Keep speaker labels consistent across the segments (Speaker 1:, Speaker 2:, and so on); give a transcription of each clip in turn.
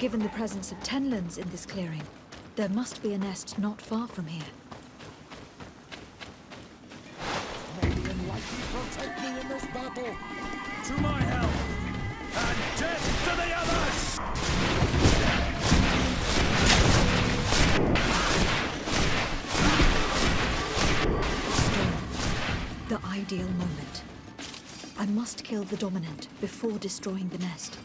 Speaker 1: Given the presence of tenlands in this clearing, there must be a nest not far from here.
Speaker 2: Maybe enlightened protect me in this battle.
Speaker 3: To my help, and death to the others!
Speaker 1: Storm. The ideal moment. I must kill the dominant before destroying the nest.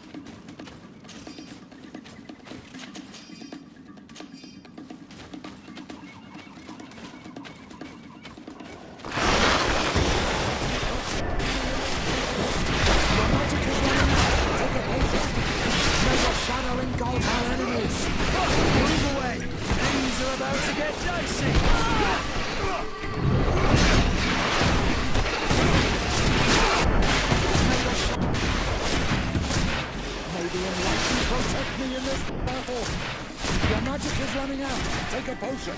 Speaker 2: Protect me in this battle! Your magic is running out! Take a potion!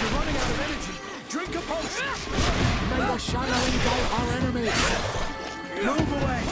Speaker 3: You're running out of energy! Drink a potion!
Speaker 2: May the shadow engulf our enemies!
Speaker 3: Move away!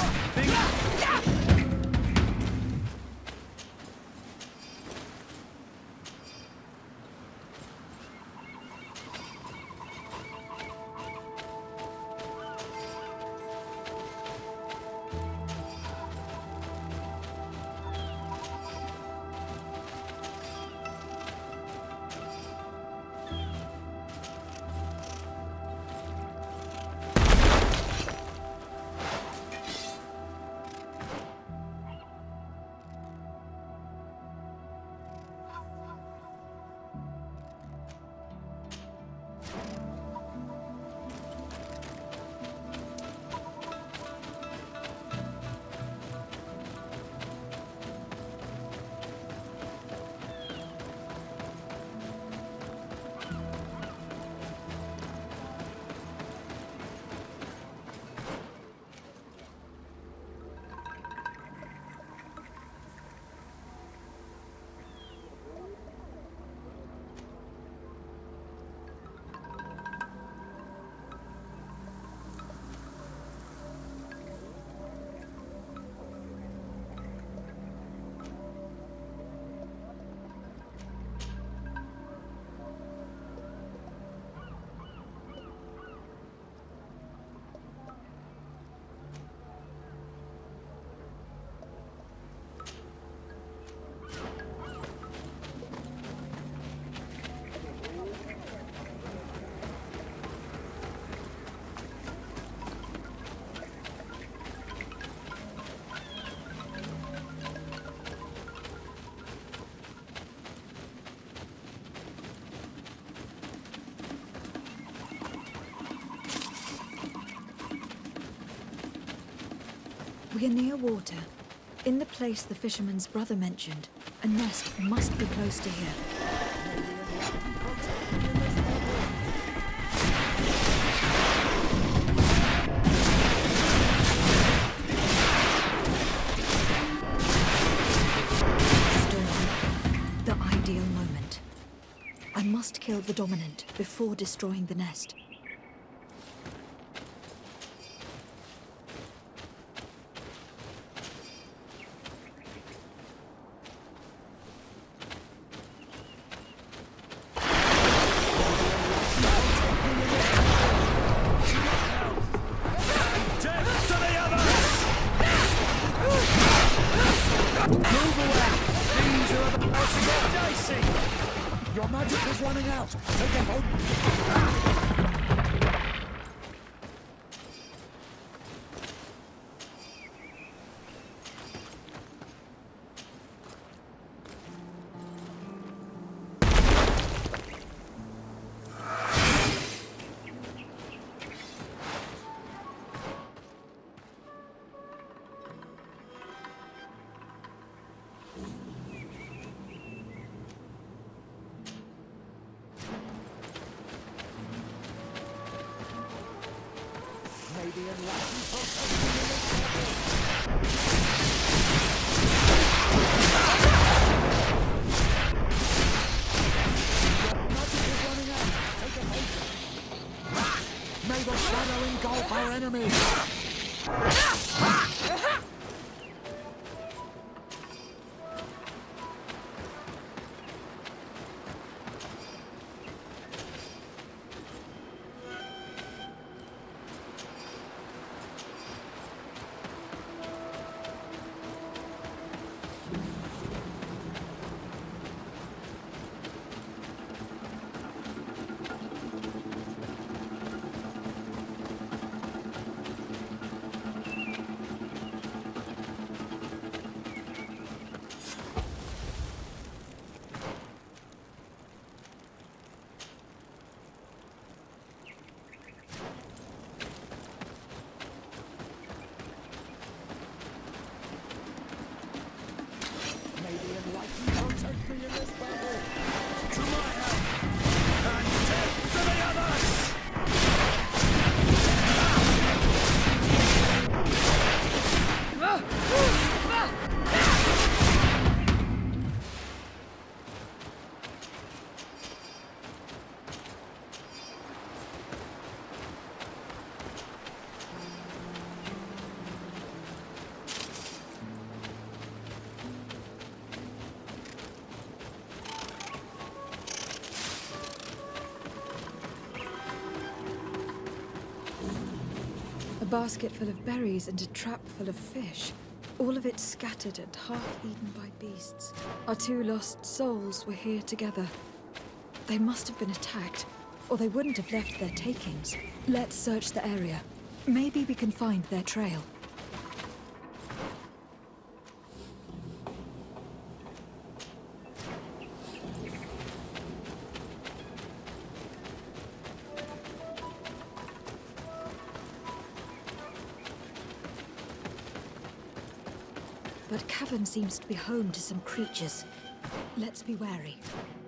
Speaker 1: We are near water. In the place the fisherman's brother mentioned, a nest must be close to here. Storm. The ideal moment. I must kill the dominant before destroying the nest.
Speaker 2: Your magic is running out! Take a potion! The enlightened protect me in this battle. Your magic is running out. Take a potion. enemy! May the enlightened protect me in this battle!
Speaker 3: To my help! And death to the others!
Speaker 1: A basket full of berries and a trap full of fish. All of it scattered and half eaten by beasts. Our two lost souls were here together. They must have been attacked, or they wouldn't have left their takings. Let's search the area. Maybe we can find their trail. That cavern seems to be home to some creatures. Let's be wary.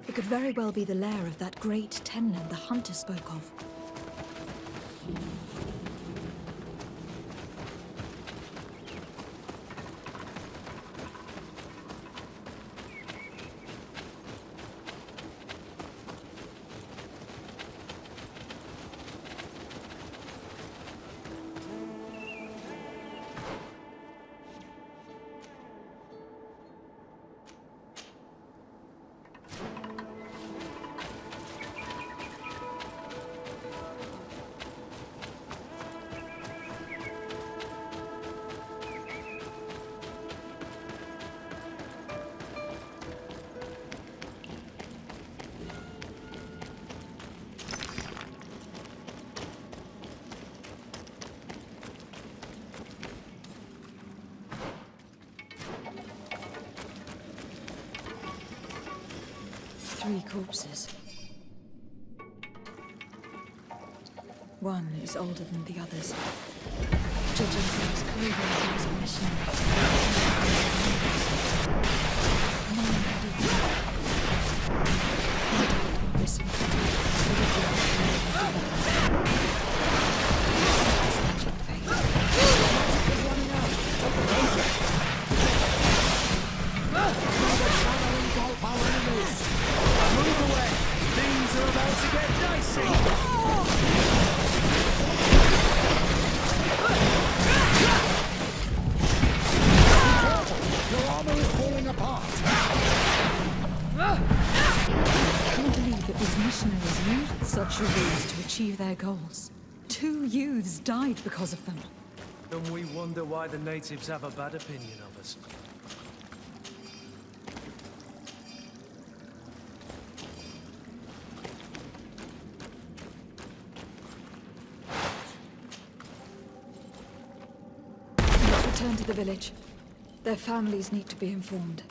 Speaker 1: It could very well be the lair of that great Tenlin the hunter spoke of. Three corpses. One is older than the others. Judging from his clothing, he was a missionary. None had even he died from this
Speaker 3: Move away! Things are about to get dicey!
Speaker 2: Your armor is falling apart!
Speaker 1: I can't believe that these missionaries used such a ruse to achieve their goals. 2 youths died because of them.
Speaker 3: And we wonder why the natives have a bad opinion of us.
Speaker 1: Let's return to the village. Their families need to be informed.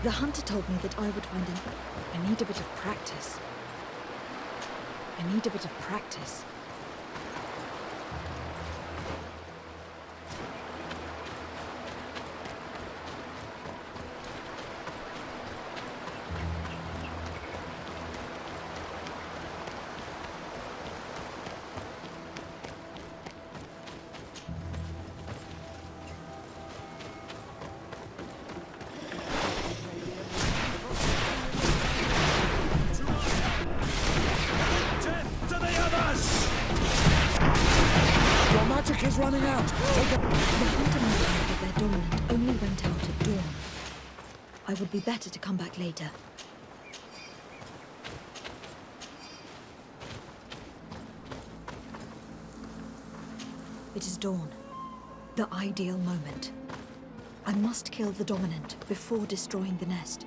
Speaker 1: The hunter told me that I would find an... I need a bit of practice. I need a bit of practice.
Speaker 2: Your magic is running out. Take a...
Speaker 1: The hunter mentioned that their dominant only went out at dawn. I would be better to come back later. It is dawn. The ideal moment. I must kill the dominant before destroying the nest.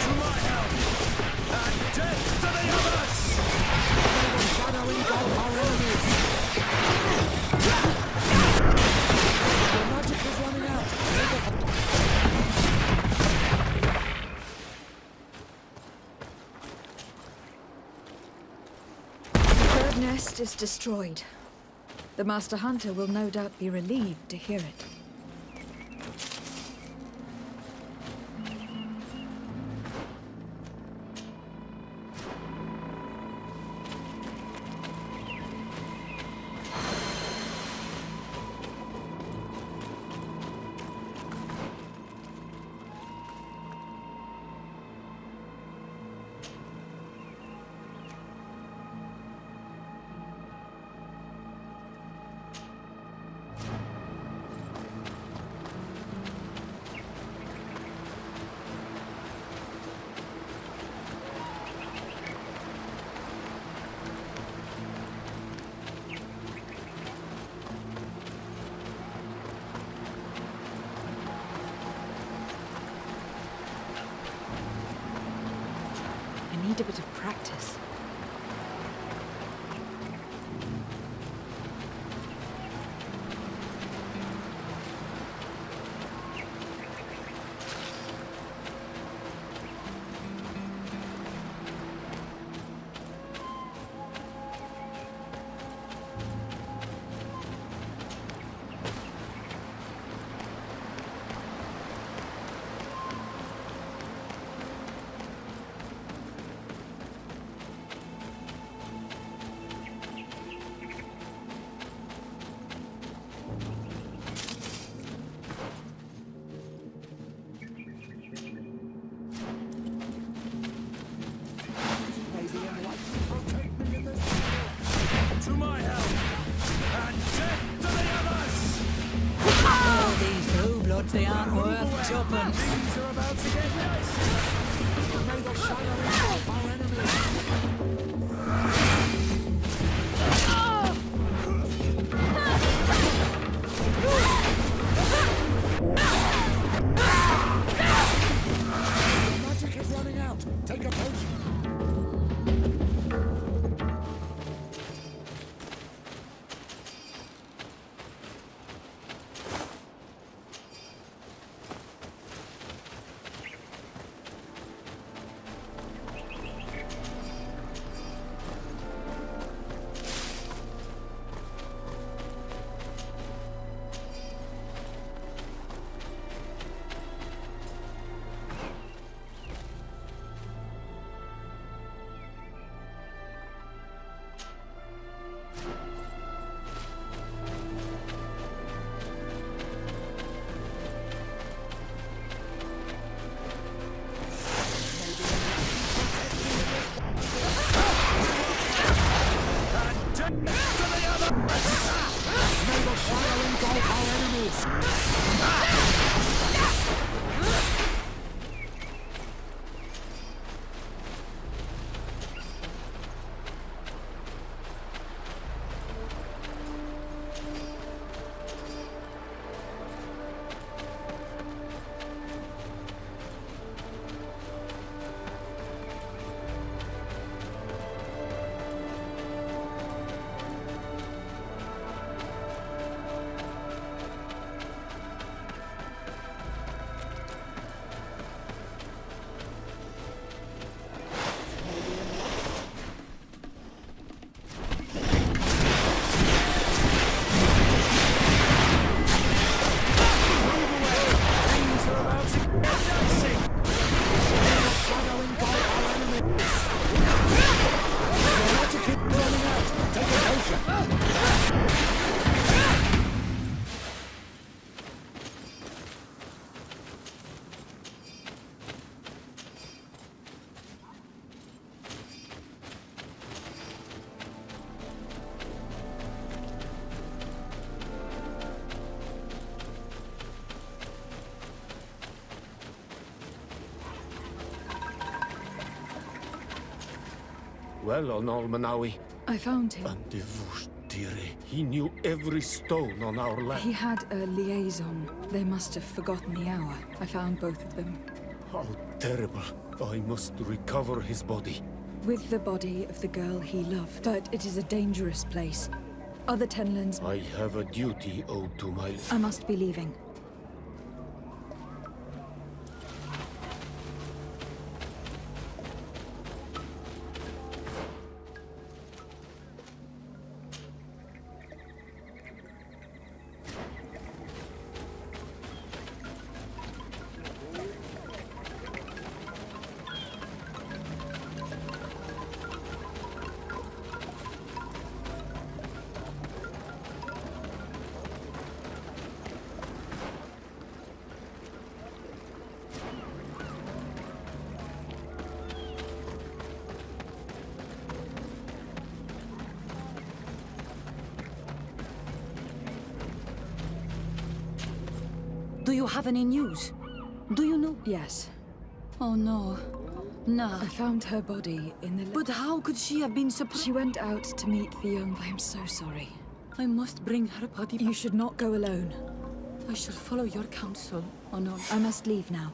Speaker 3: To my help! And death to the others!
Speaker 2: Shadow engulf our enemies. Your magic is running out. Take a...
Speaker 1: The third nest is destroyed. The Master Hunter will no doubt be relieved to hear it. I need a bit of practice.
Speaker 3: To my help! And death to the others!
Speaker 4: Oh, these blue bloods, they aren't worth tuppence.
Speaker 3: Things are about to get dicey!
Speaker 2: May the shadow engulf our enemies. Your magic is running out. Take a potion.
Speaker 5: well on Almanawi?
Speaker 1: I found him.
Speaker 5: And Devush Dire. He knew every stone on our land.
Speaker 1: He had a liaison. They must have forgotten the hour. I found both of them.
Speaker 5: How terrible. I must recover his body.
Speaker 1: With the body of the girl he loved. But it is a dangerous place. Other Tenlands...
Speaker 5: I have a duty owed to my...
Speaker 1: I must be leaving.
Speaker 6: Do you have any news? Do you know?
Speaker 1: Yes.
Speaker 6: Oh no. Nah.
Speaker 1: I found her body in the...
Speaker 6: But how could she have been surprised?
Speaker 1: She went out to meet the young... I'm so sorry.
Speaker 6: I must bring her body back.
Speaker 1: You should not go alone.
Speaker 6: I shall follow your counsel, Honor.
Speaker 1: I must leave now.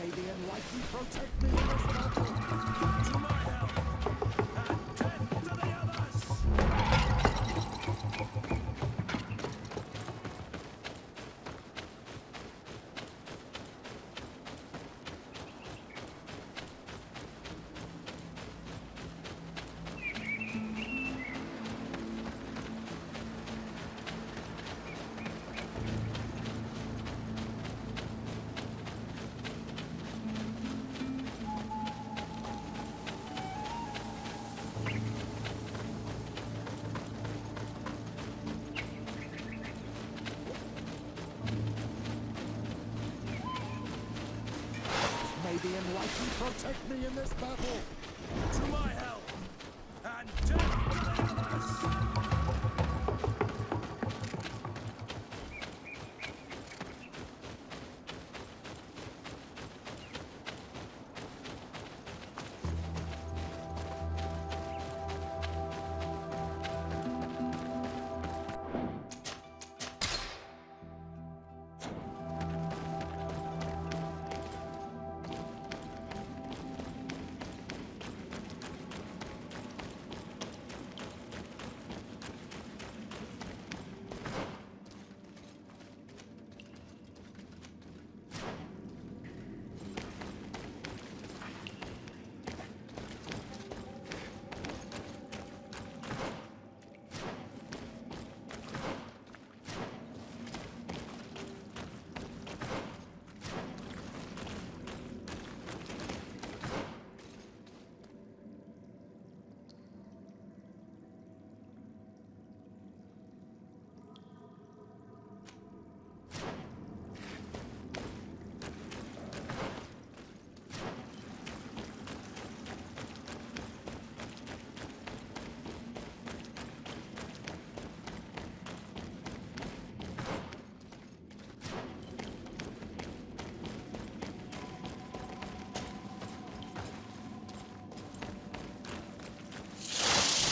Speaker 2: May the enlightened protect me in this battle.
Speaker 3: To my help! And death to the others!
Speaker 2: May the enlightened protect me in this battle.
Speaker 3: To my help! And death to the others!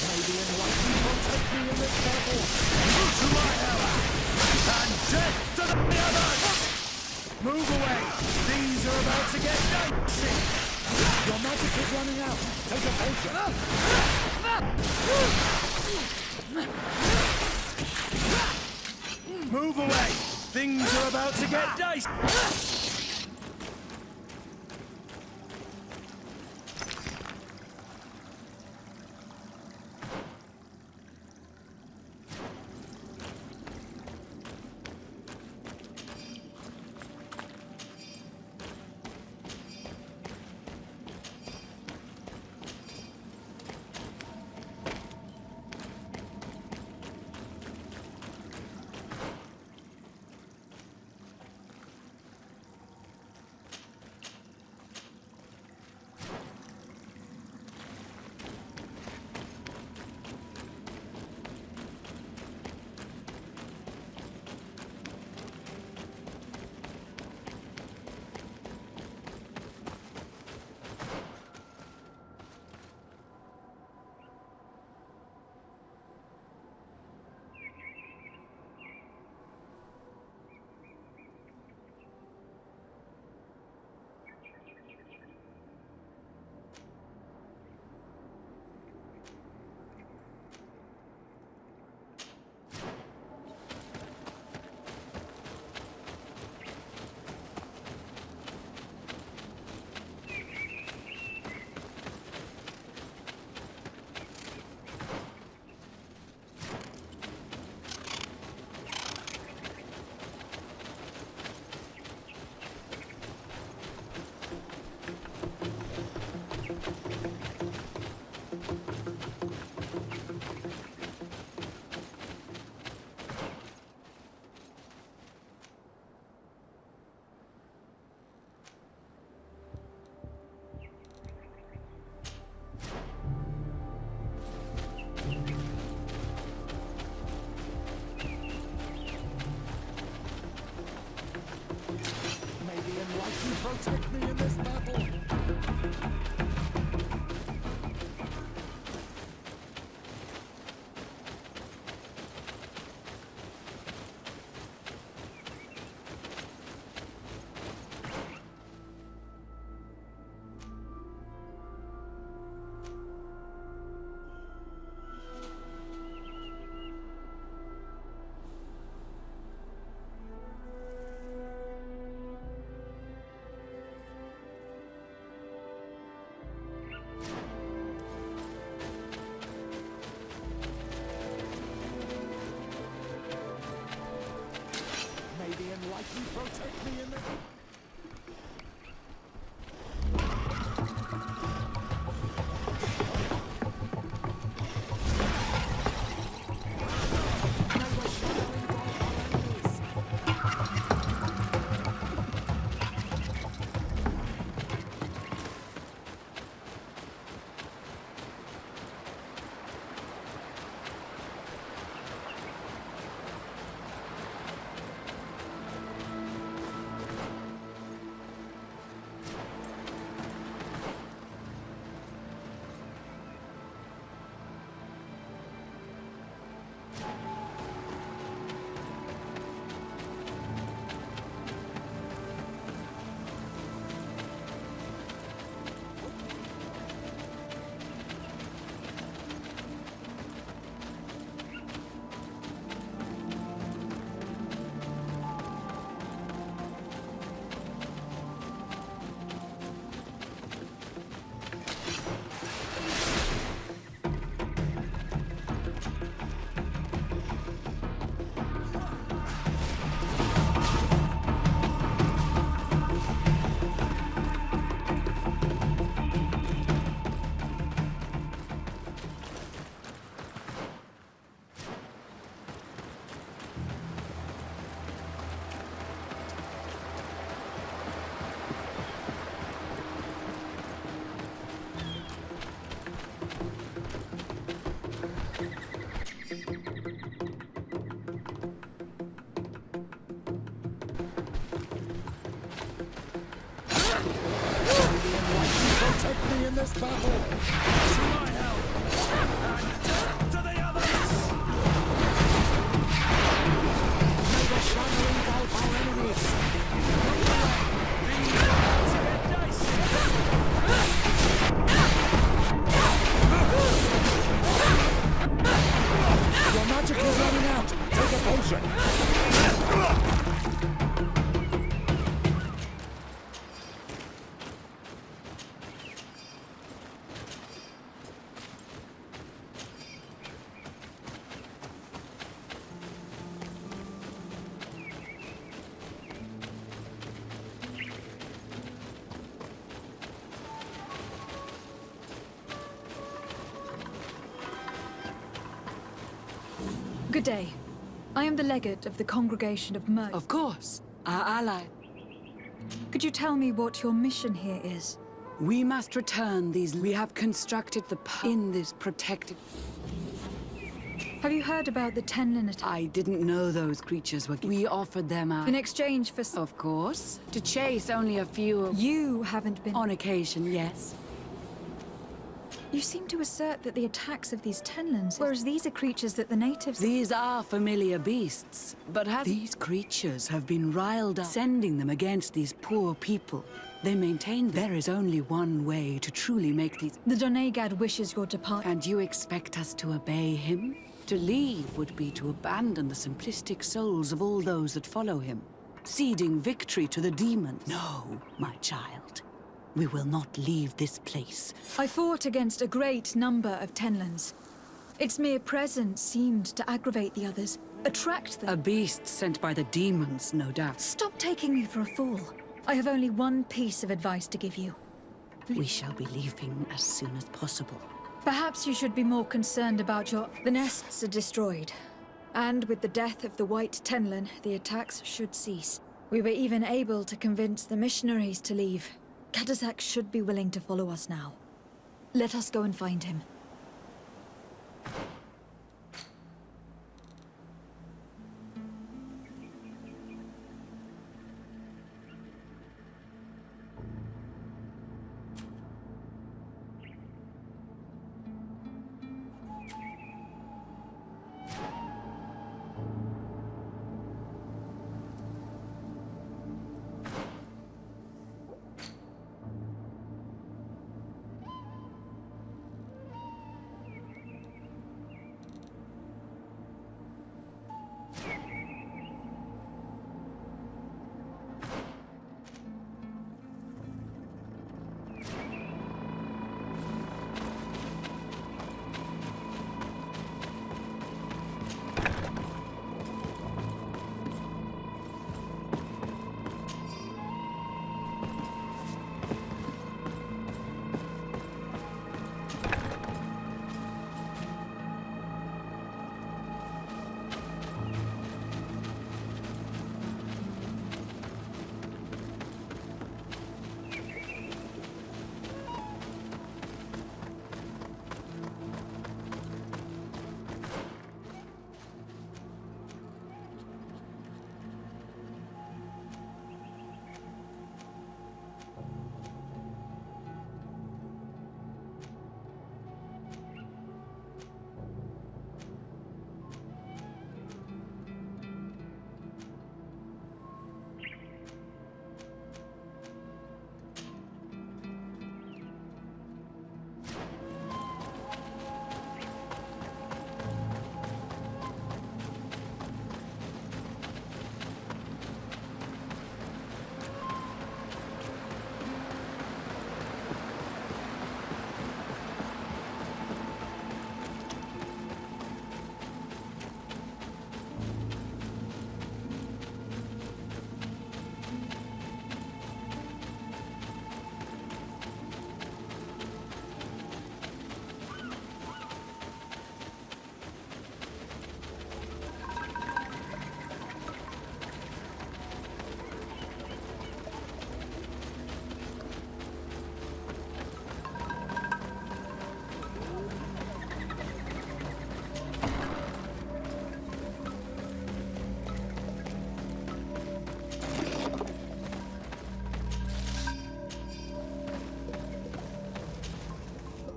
Speaker 2: May the enlightened protect me in this battle.
Speaker 3: To my help! And death to the others! Move away! These are about to get dicey!
Speaker 2: Your magic is running out. Take a potion.
Speaker 3: Move away! Things are about to get dicey!
Speaker 2: Protect me in this battle! You protect me in the... Protect me in this battle!
Speaker 3: To my help! And death to the others!
Speaker 2: May the shadow engulf our enemies!
Speaker 3: Things are about to get dicey!
Speaker 1: Good day. I am the legate of the Congregation of Mercy.
Speaker 6: Of course, our ally.
Speaker 1: Could you tell me what your mission here is?
Speaker 6: We must return these. We have constructed in this protected.
Speaker 1: Have you heard about the Tenlin attack?
Speaker 6: I didn't know those creatures were. We offered them
Speaker 1: In exchange for...
Speaker 6: Of course. To chase only a few.
Speaker 1: You haven't been...
Speaker 6: On occasion, yes.
Speaker 1: You seem to assert that the attacks of these Tenlins, whereas these are creatures that the natives...
Speaker 6: These are familiar beasts, but these creatures have been riled up, sending them against these poor people. They maintain there is only one way to truly make these...
Speaker 1: The Donegad wishes your departure.
Speaker 6: And you expect us to obey him? To leave would be to abandon the simplistic souls of all those that follow him, ceding victory to the demons. No, my child. We will not leave this place.
Speaker 1: I fought against a great number of Tenlins. Its mere presence seemed to aggravate the others, attract them.
Speaker 6: A beast sent by the demons, no doubt.
Speaker 1: Stop taking me for a fool. I have only one piece of advice to give you.
Speaker 6: We shall be leaving as soon as possible.
Speaker 1: Perhaps you should be more concerned about your... The nests are destroyed. And with the death of the White Tenlin, the attacks should cease. We were even able to convince the missionaries to leave. Kadazak should be willing to follow us now. Let us go and find him.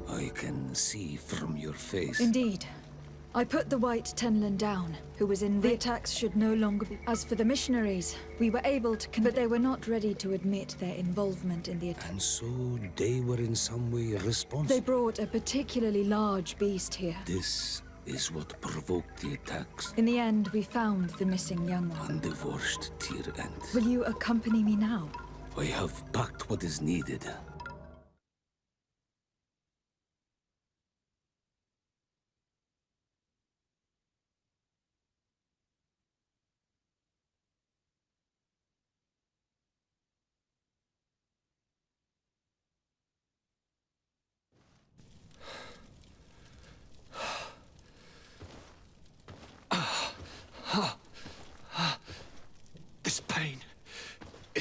Speaker 3: I can see from your face.
Speaker 1: Indeed. I put the White Tenlin down, who was in the attacks should no longer be... As for the missionaries, we were able to... But they were not ready to admit their involvement in the attack.
Speaker 3: And so they were in some way responsible.
Speaker 1: They brought a particularly large beast here.
Speaker 3: This is what provoked the attacks.
Speaker 1: In the end, we found the missing young one.
Speaker 3: And the worst tear end.
Speaker 1: Will you accompany me now?
Speaker 3: I have packed what is needed.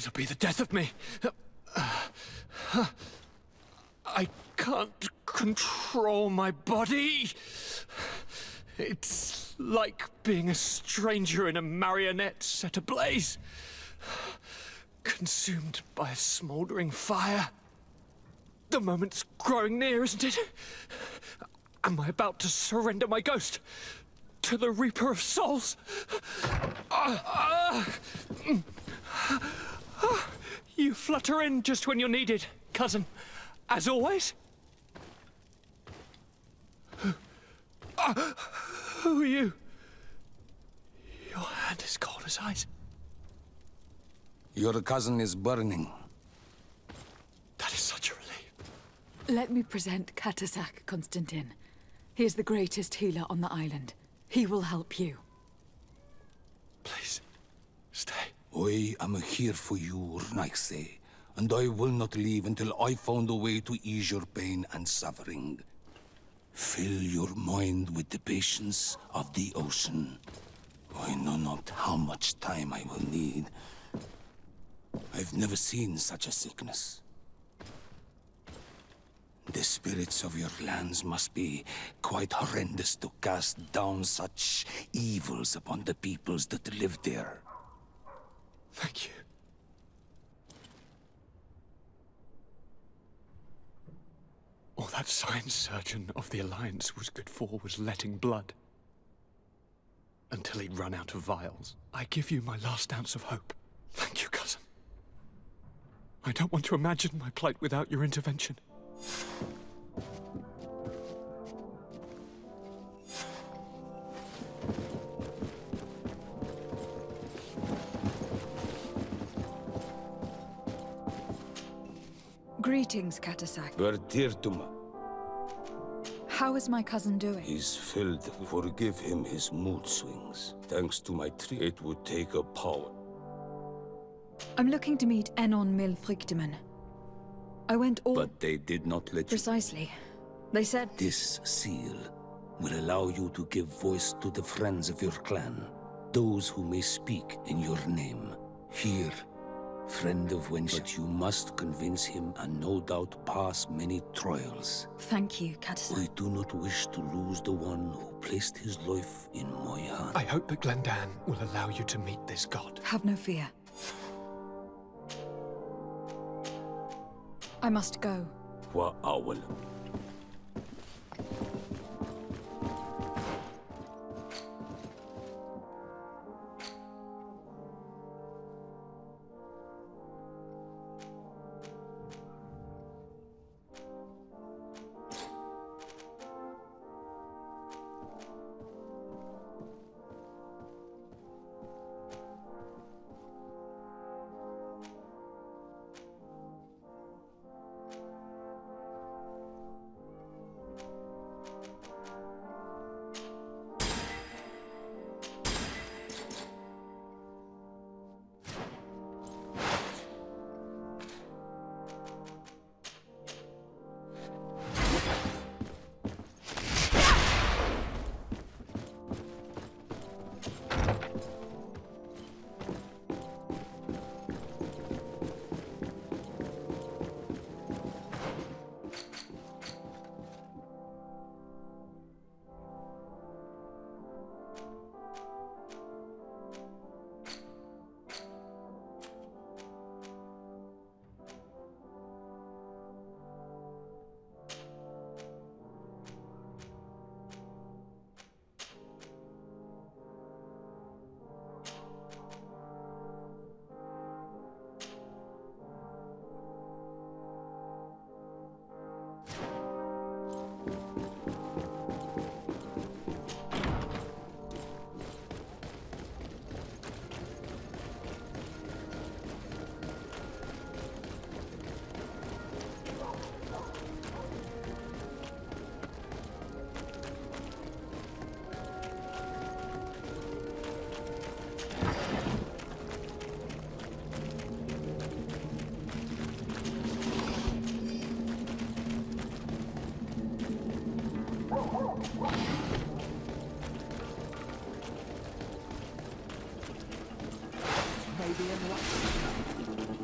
Speaker 5: It'll be the death of me. I can't control my body. It's like being a stranger in a marionette set ablaze. Consumed by a smouldering fire. The moment's growing near, isn't it? Am I about to surrender my ghost to the Reaper of Souls? You flutter in just when you're needed, cousin. As always. Who are you? Your hand is cold as ice.
Speaker 7: Your cousin is burning.
Speaker 5: That is such a relief.
Speaker 1: Let me present Katasak Constantin. He is the greatest healer on the island. He will help you.
Speaker 5: Please, stay.
Speaker 7: I am here for you, Rnaikse, and I will not leave until I found a way to ease your pain and suffering. Fill your mind with the patience of the ocean. I know not how much time I will need. I've never seen such a sickness. The spirits of your lands must be quite horrendous to cast down such evils upon the peoples that live there.
Speaker 5: Thank you. All that science surgeon of the Alliance was good for was letting blood. Until he'd run out of vials. I give you my last ounce of hope. Thank you, cousin. I don't want to imagine my plight without your intervention.
Speaker 1: Greetings, Katasak.
Speaker 7: Bertirtuma,
Speaker 1: How is my cousin doing?
Speaker 7: he's filled. Forgive him his mood swings. Thanks to my tree, it would take a power.
Speaker 1: I'm looking to meet Enon Milfrictiman. I went all...
Speaker 7: But they did not let you.
Speaker 1: Precisely. They said...
Speaker 7: This seal will allow you to give voice to the friends of your clan, those who may speak in your name. Here, friend of Wench, but you must convince him and no doubt pass many trials.
Speaker 1: Thank you, Katasak.
Speaker 7: We do not wish to lose the one who placed his life in my hand.
Speaker 5: I hope that Glendan will allow you to meet this god.
Speaker 1: Have no fear. I must go.
Speaker 7: Wa awal.
Speaker 2: Maybe in luck.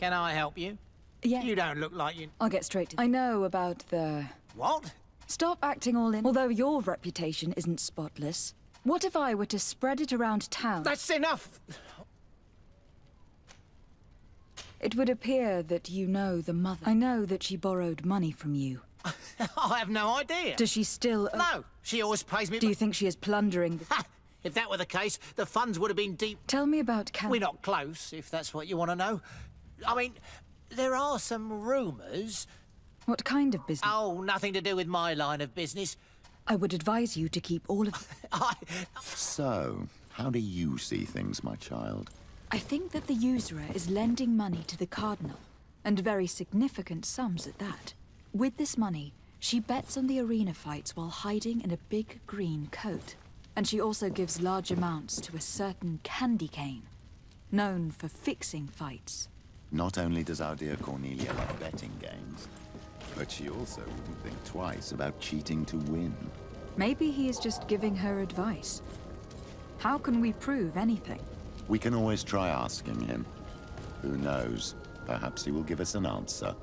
Speaker 8: Can I help you?
Speaker 1: Yeah.
Speaker 8: You don't look like you...
Speaker 1: I'll get straight to... I know about the...
Speaker 8: What?
Speaker 1: Stop acting all in. Although your reputation isn't spotless, what if I were to spread it around town?
Speaker 8: That's enough!
Speaker 1: It would appear that you know the mother. I know that she borrowed money from you.
Speaker 8: I have no idea.
Speaker 1: Does she still...
Speaker 8: No, she always pays me...
Speaker 1: Do you think she is plundering...
Speaker 8: Ha! If that were the case, the funds would have been deep...
Speaker 1: Tell me about
Speaker 8: We're not close, if that's what you want to know. I mean, there are some rumours...
Speaker 1: What kind of business?
Speaker 8: Oh, nothing to do with my line of business.
Speaker 1: I would advise you to keep all of...
Speaker 9: So, how do you see things, my child?
Speaker 1: I think that the usurer is lending money to the Cardinal, and very significant sums at that. With this money, she bets on the arena fights while hiding in a big green coat. And she also gives large amounts to a certain candy cane, known for fixing fights.
Speaker 9: Not only does our dear Cornelia love betting games, but she also wouldn't think twice about cheating to win.
Speaker 1: Maybe he is just giving her advice. How can we prove anything?
Speaker 9: We can always try asking him. Who knows? Perhaps he will give us an answer.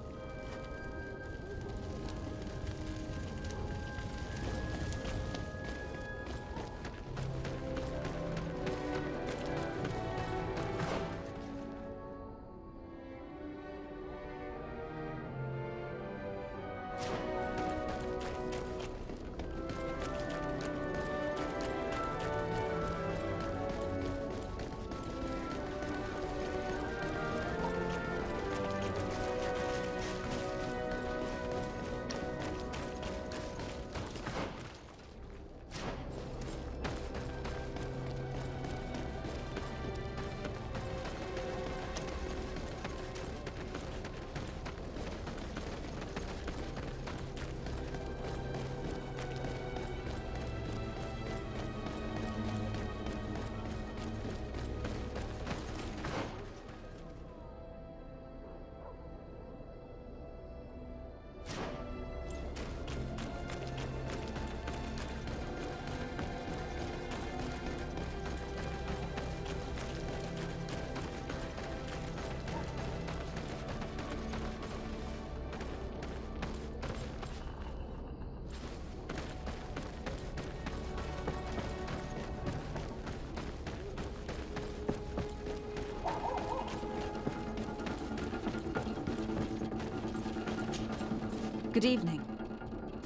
Speaker 1: Good evening.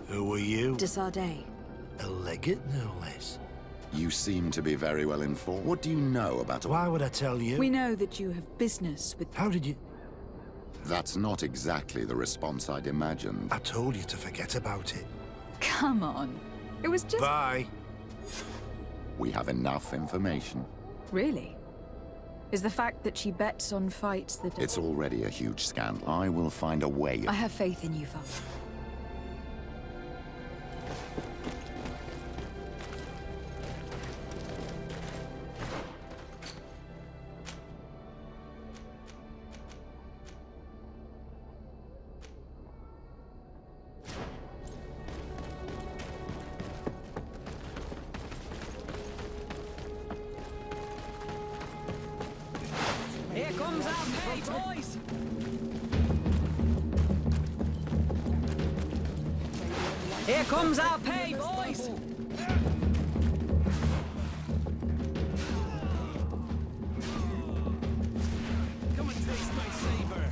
Speaker 3: Who are you?
Speaker 1: Desardet.
Speaker 3: A legate, no less.
Speaker 9: You seem to be very well informed. What do you know about...
Speaker 3: Why would I tell you?
Speaker 1: We know that you have business with...
Speaker 3: How did you...
Speaker 9: That's not exactly the response I'd imagined.
Speaker 3: I told you to forget about it.
Speaker 1: Come on. It was just...
Speaker 3: Bye.
Speaker 9: We have enough information.
Speaker 1: Really? Is the fact that she bets on fights that...
Speaker 9: It's already a huge scandal. I will find a way.
Speaker 1: I have faith in you, Father.
Speaker 4: Here comes our pay, boys! Here comes our pay, boys!
Speaker 3: Come and taste my savor.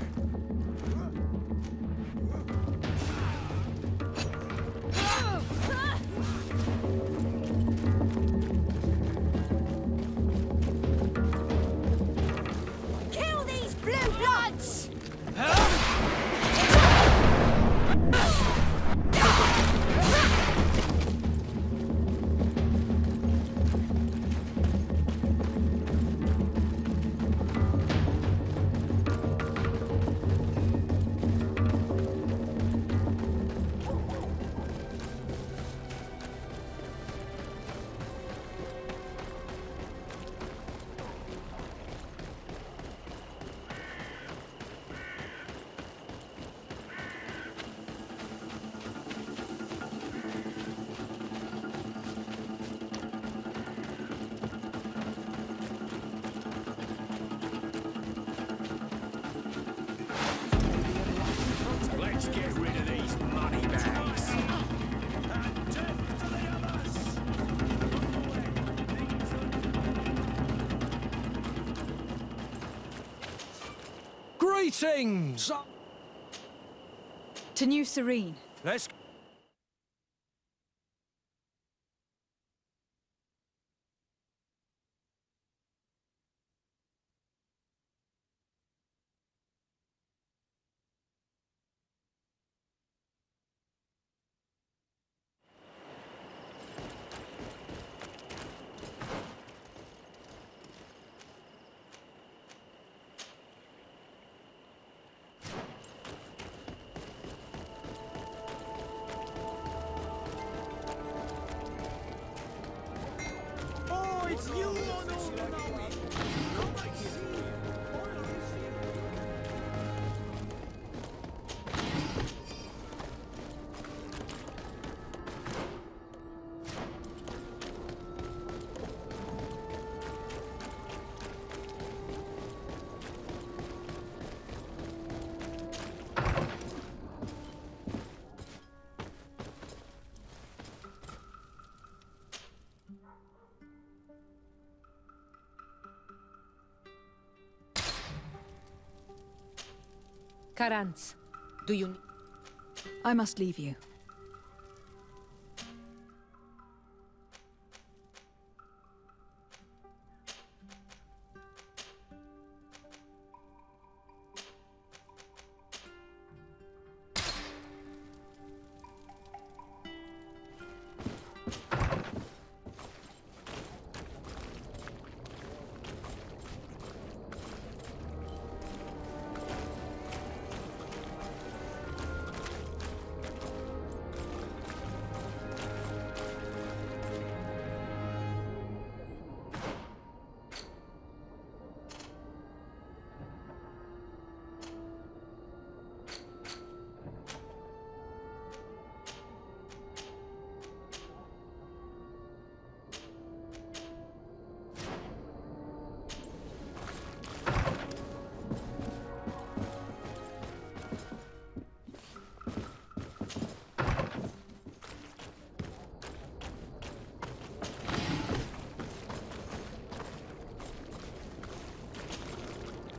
Speaker 10: Kill these blue bloods!
Speaker 3: Greetings!
Speaker 1: To New Serene.
Speaker 3: Let's... Oh, it's you on all the night. Come and see.
Speaker 10: Karantz, do you...
Speaker 1: I must leave you.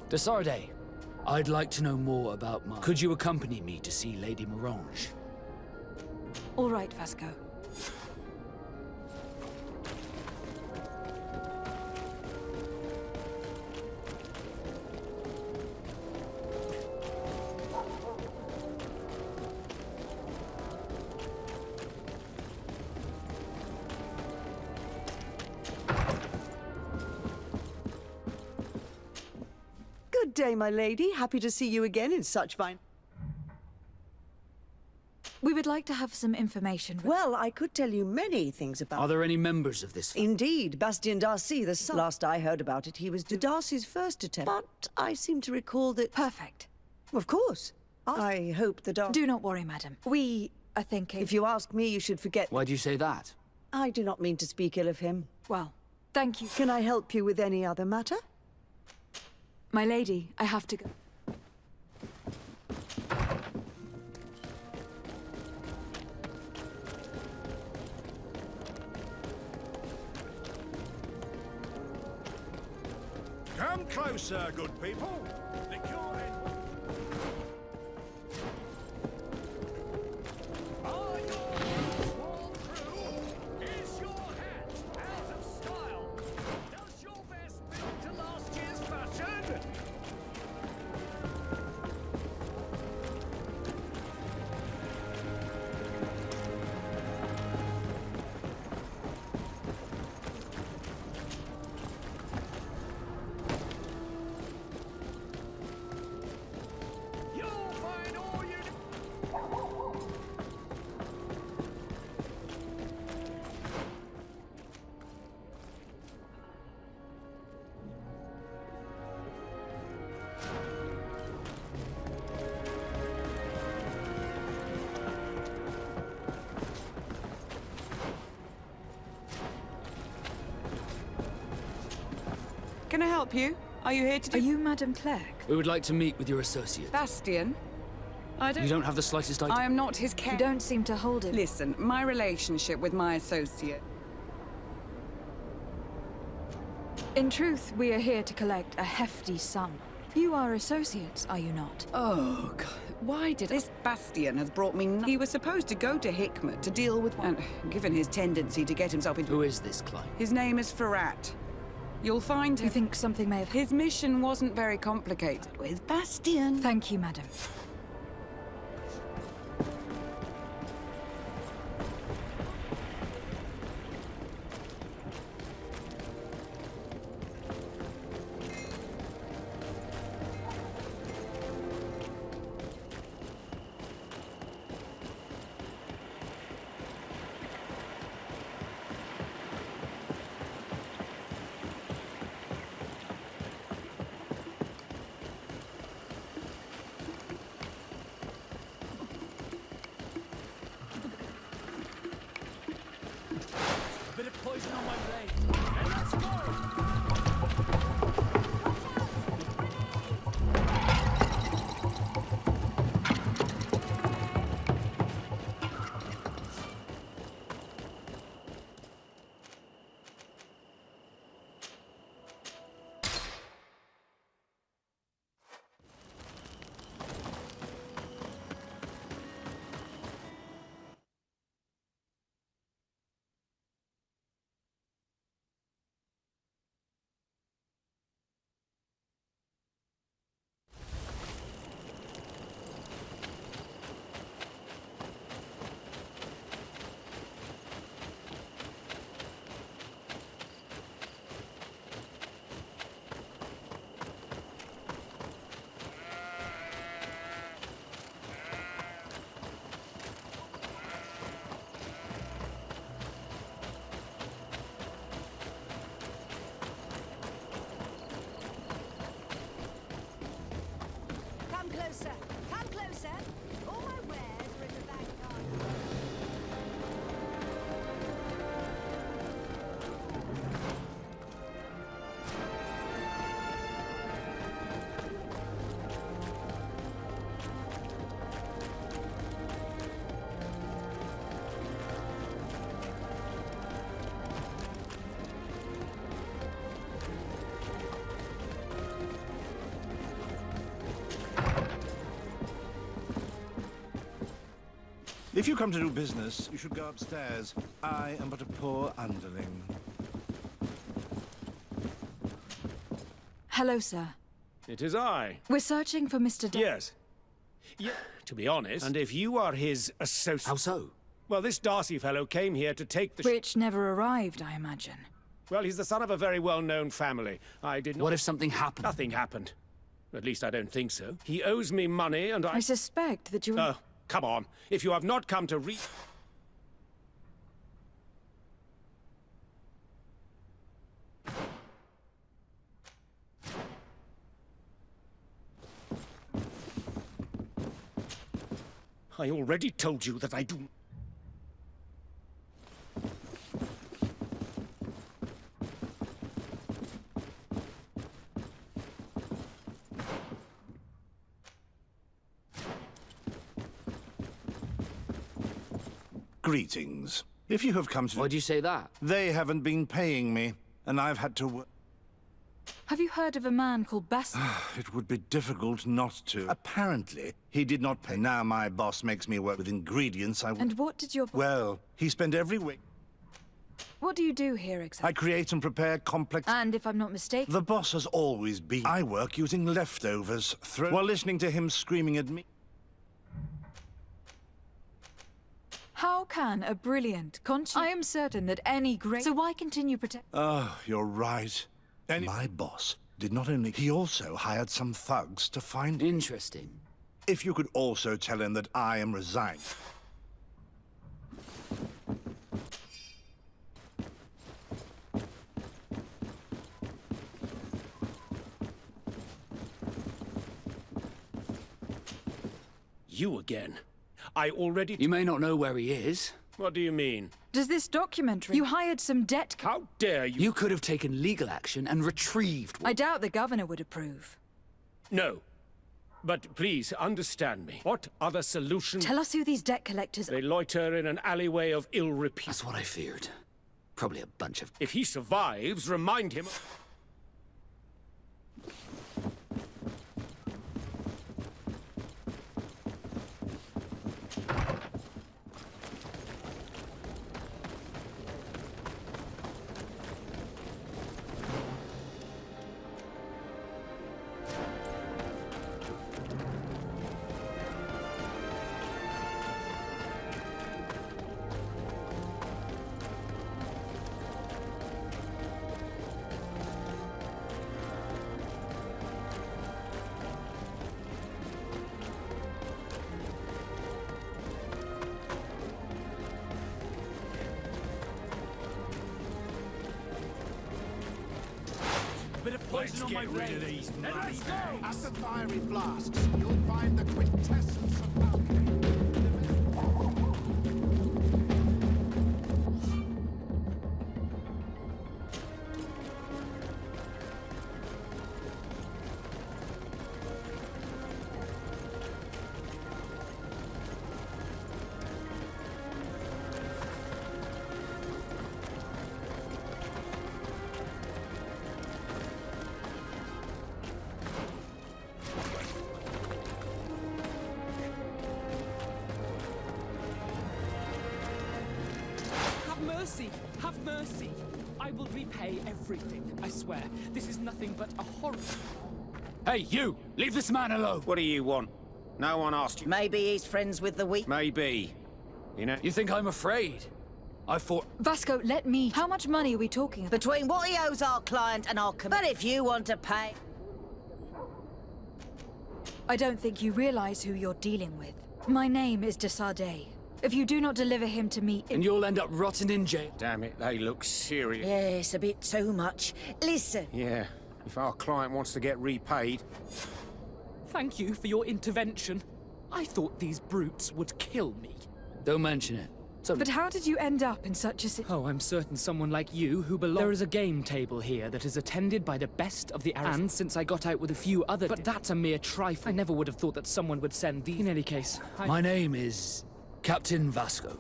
Speaker 11: Desarde, I'd like to know more about my... Could you accompany me to see Lady Morange?
Speaker 1: All right, Vasco.
Speaker 12: Good day, my lady. Happy to see you again in such fine...
Speaker 1: We would like to have some information.
Speaker 12: Well, I could tell you many things about...
Speaker 11: Are there any members of this...
Speaker 12: Indeed, Bastien Darcy, the son. Last I heard about it, he was Darcy's first attempt. But I seem to recall that...
Speaker 1: Perfect.
Speaker 12: Of course. I hope the Darcy...
Speaker 1: Do not worry, madam. We are thinking...
Speaker 12: If you ask me, you should forget...
Speaker 11: Why do you say that?
Speaker 12: I do not mean to speak ill of him.
Speaker 1: Well, thank you.
Speaker 12: Can I help you with any other matter?
Speaker 1: My lady, I have to go.
Speaker 3: Come closer, good people. The cure Are your boots worn through? Is your hat out of style? Does your vest belong to last year's fashion? You'll find all you need.
Speaker 6: Can I help you? Are you here to
Speaker 1: Are you Madam Clerk?
Speaker 11: We would like to meet with your associate.
Speaker 6: Bastian? I don't...
Speaker 11: You don't have the slightest idea?
Speaker 6: I am not his
Speaker 1: You don't seem to hold it.
Speaker 6: Listen, my relationship with my associate...
Speaker 1: In truth, we are here to collect a hefty sum. You are associates, are you not?
Speaker 6: Oh, God. Why did this Bastian has brought me... He was supposed to go to Hickman to deal with... And given his tendency to get himself into...
Speaker 11: Who is this client?
Speaker 6: His name is Ferrat. You'll find him...
Speaker 1: You think something may have...
Speaker 6: His mission wasn't very complicated with Bastian.
Speaker 1: Thank you, madam.
Speaker 3: Bit of poison on my blade. Then let's go!
Speaker 13: Come closer. Come closer. All my wares are in the back garden.
Speaker 2: If you come to do business, you should go upstairs. I am but a poor underling.
Speaker 1: Hello, sir.
Speaker 14: It is I.
Speaker 1: We're searching for Mr.
Speaker 14: Yes. Yeah, to be honest. And if you are his associate...
Speaker 11: How so?
Speaker 14: Well, this Darcy fellow came here to take the...
Speaker 1: Which never arrived, I imagine.
Speaker 14: Well, he's the son of a very well-known family. I did not...
Speaker 11: What if something happened?
Speaker 14: Nothing happened. At least I don't think so. He owes me money and
Speaker 1: I suspect that you...
Speaker 14: Oh, come on. If you have not come to I already told you that I do...
Speaker 2: Greetings. If you have come to...
Speaker 11: Why'd you say that?
Speaker 2: They haven't been paying me, and I've had to...
Speaker 1: Have you heard of a man called Bast...
Speaker 2: It would be difficult not to. Apparently, he did not pay. Now my boss makes me work with ingredients I...
Speaker 1: And what did your...
Speaker 2: Well, he spent every week...
Speaker 1: What do you do here exactly?
Speaker 2: I create and prepare complex...
Speaker 1: And if I'm not mistaken...
Speaker 2: The boss has always been... I work using leftovers, while listening to him screaming at me.
Speaker 1: How can a brilliant conscience... I am certain that any great... So why continue protect...
Speaker 2: Oh, you're right. My boss did not only... He also hired some thugs to find...
Speaker 11: Interesting.
Speaker 2: If you could also tell him that I am resigned.
Speaker 14: You again. I already...
Speaker 11: You may not know where he is.
Speaker 14: What do you mean?
Speaker 1: Does this documentary... You hired some debt...
Speaker 14: How dare you...
Speaker 11: You could have taken legal action and retrieved...
Speaker 1: I doubt the governor would approve.
Speaker 14: No. But please, understand me. What other solution...
Speaker 1: Tell us who these debt collectors are.
Speaker 14: They loiter in an alleyway of ill repute.
Speaker 11: That's what I feared. Probably a bunch of...
Speaker 14: If he survives, remind him...
Speaker 11: poison on my blade. Then let's go!
Speaker 3: At the fiery flasks, you'll find the quintessence of alchemy.
Speaker 15: Have mercy! Have mercy! I will repay everything, I swear. This is nothing but a horror.
Speaker 11: Hey, you! Leave this man alone!
Speaker 14: What do you want? No one asked you.
Speaker 12: Maybe he's friends with the weak.
Speaker 14: Maybe. You know...
Speaker 11: You think I'm afraid? I thought...
Speaker 1: Vasco, let me. How much money are we talking about?
Speaker 12: Between what he owes our client and our But if you want to pay...
Speaker 1: I don't think you realize who you're dealing with. My name is de Sardet. If you do not deliver him to me...
Speaker 11: And you'll end up rotting in jail.
Speaker 14: Damn it, they look serious.
Speaker 12: Yes, a bit too much. Listen.
Speaker 14: Yeah, if our client wants to get repaid...
Speaker 15: Thank you for your intervention. I thought these brutes would kill me.
Speaker 11: Don't mention it.
Speaker 1: But how did you end up in such a
Speaker 15: Oh, I'm certain someone like you who belongs... There is a game table here that is attended by the best of the Arabs. And since I got out with a few other... But that's a mere trifle. I never would have thought that someone would send these... In any case,
Speaker 11: My name is... Captain Vasco.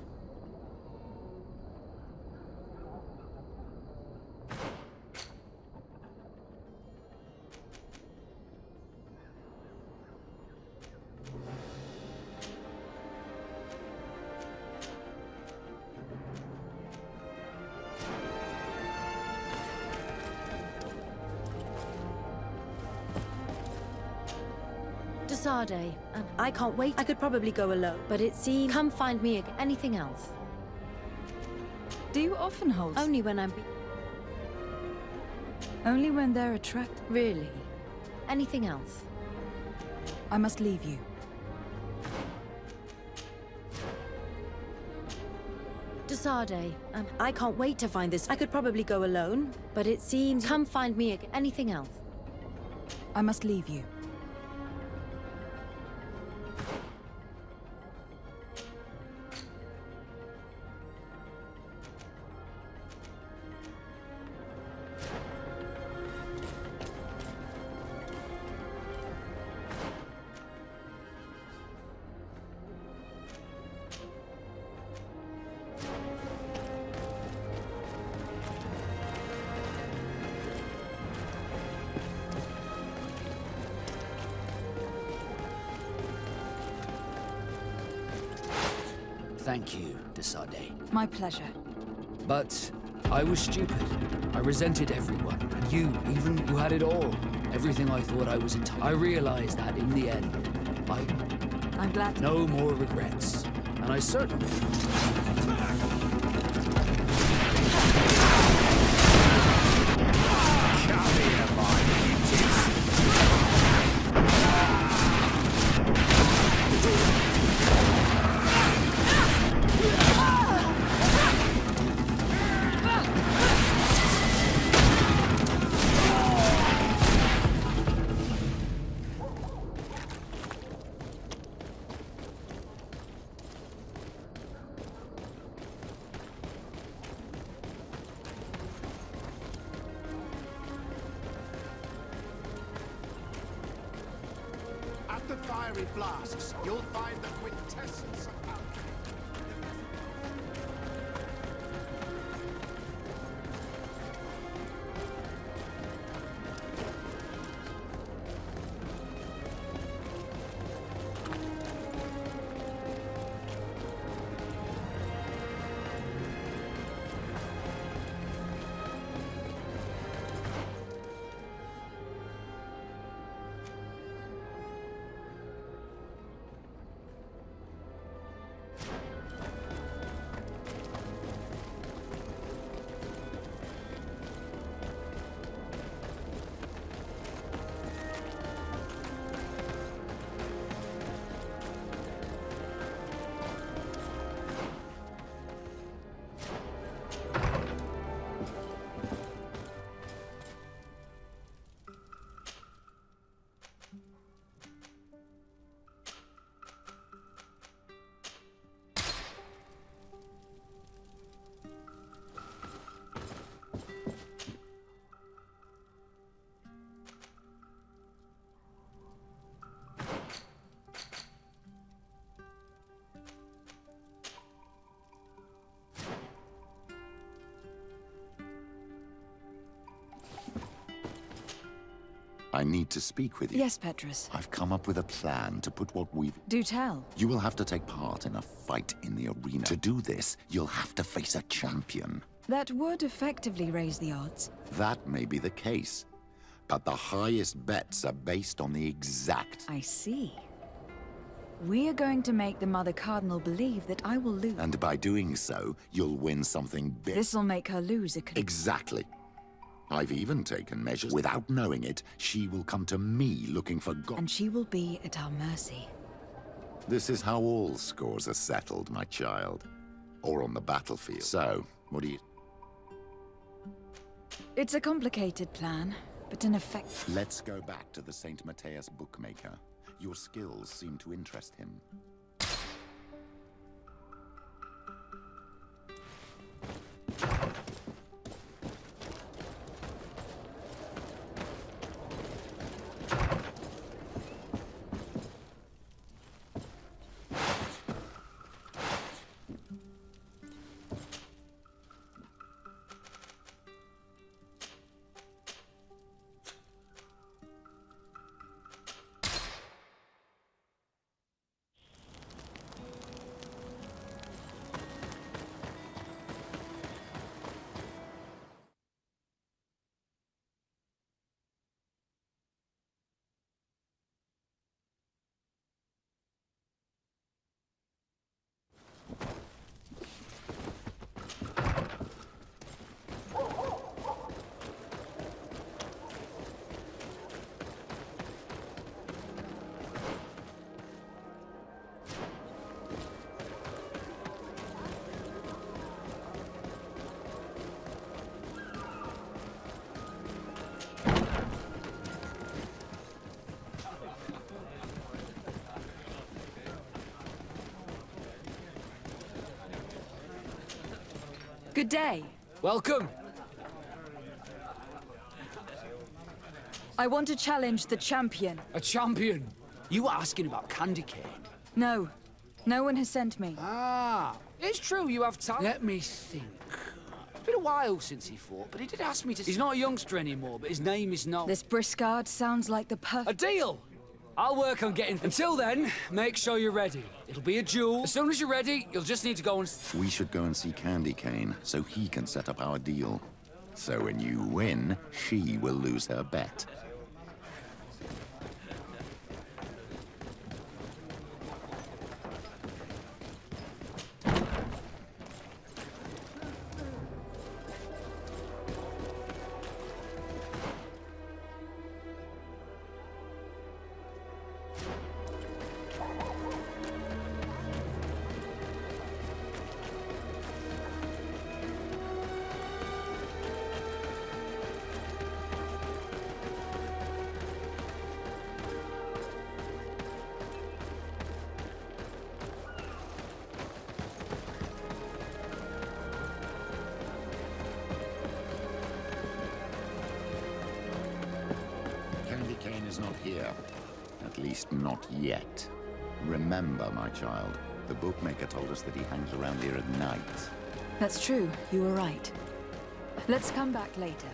Speaker 10: Sardet, I can't wait. I could probably go alone, but it seems... Come find me again. Anything else?
Speaker 1: Do you often hold...
Speaker 10: Only when I'm...
Speaker 1: Only when they're attracted?
Speaker 10: Really? Anything else?
Speaker 1: I must leave you.
Speaker 10: De Sardet, I can't wait to find this... I could probably go alone, but it seems... Come find me again. Anything else?
Speaker 1: I must leave you.
Speaker 11: Thank you, de Sardet.
Speaker 1: My pleasure.
Speaker 11: But I was stupid. I resented everyone. And you, even, you had it all. Everything I thought I was entitled. I realized that in the end,
Speaker 1: I'm glad.
Speaker 11: No more regrets. And I certainly...
Speaker 3: At the fiery flasks, you'll find the quintessence of alchemy.
Speaker 9: I need to speak with you.
Speaker 1: Yes, Petrus.
Speaker 9: I've come up with a plan to put what we've...
Speaker 1: Do tell.
Speaker 9: You will have to take part in a fight in the arena. To do this, you'll have to face a champion.
Speaker 1: That would effectively raise the odds.
Speaker 9: That may be the case. But the highest bets are based on the exact...
Speaker 1: I see. We are going to make the Mother Cardinal believe that I will lose.
Speaker 9: And by doing so, you'll win something big.
Speaker 1: This'll make her lose a...
Speaker 9: Exactly. I've even taken measures. Without knowing it, she will come to me looking for God.
Speaker 1: And she will be at our mercy.
Speaker 9: This is how all scores are settled, my child. Or on the battlefield. So, what do you...
Speaker 1: It's a complicated plan, but in effect...
Speaker 9: Let's go back to the St. Matthias bookmaker. Your skills seem to interest him.
Speaker 1: Good day.
Speaker 11: Welcome.
Speaker 1: I want to challenge the champion.
Speaker 11: A champion? You were asking about Candy Cane.
Speaker 1: No. No one has sent me.
Speaker 11: Ah, it's true you have talent. Let me think. It's been a while since he fought, but he did ask me to... He's not a youngster anymore, but his name is not...
Speaker 1: This Briscard sounds like the
Speaker 11: A deal! I'll work on getting... Until then, make sure you're ready. It'll be a duel. As soon as you're ready, you'll just need to go and...
Speaker 9: We should go and see Candy Cane, so he can set up our deal. So when you win, she will lose her bet. Candy Cane is not here. At least not yet. Remember, my child, the bookmaker told us that he hangs around here at night.
Speaker 1: That's true. You were right. Let's come back later.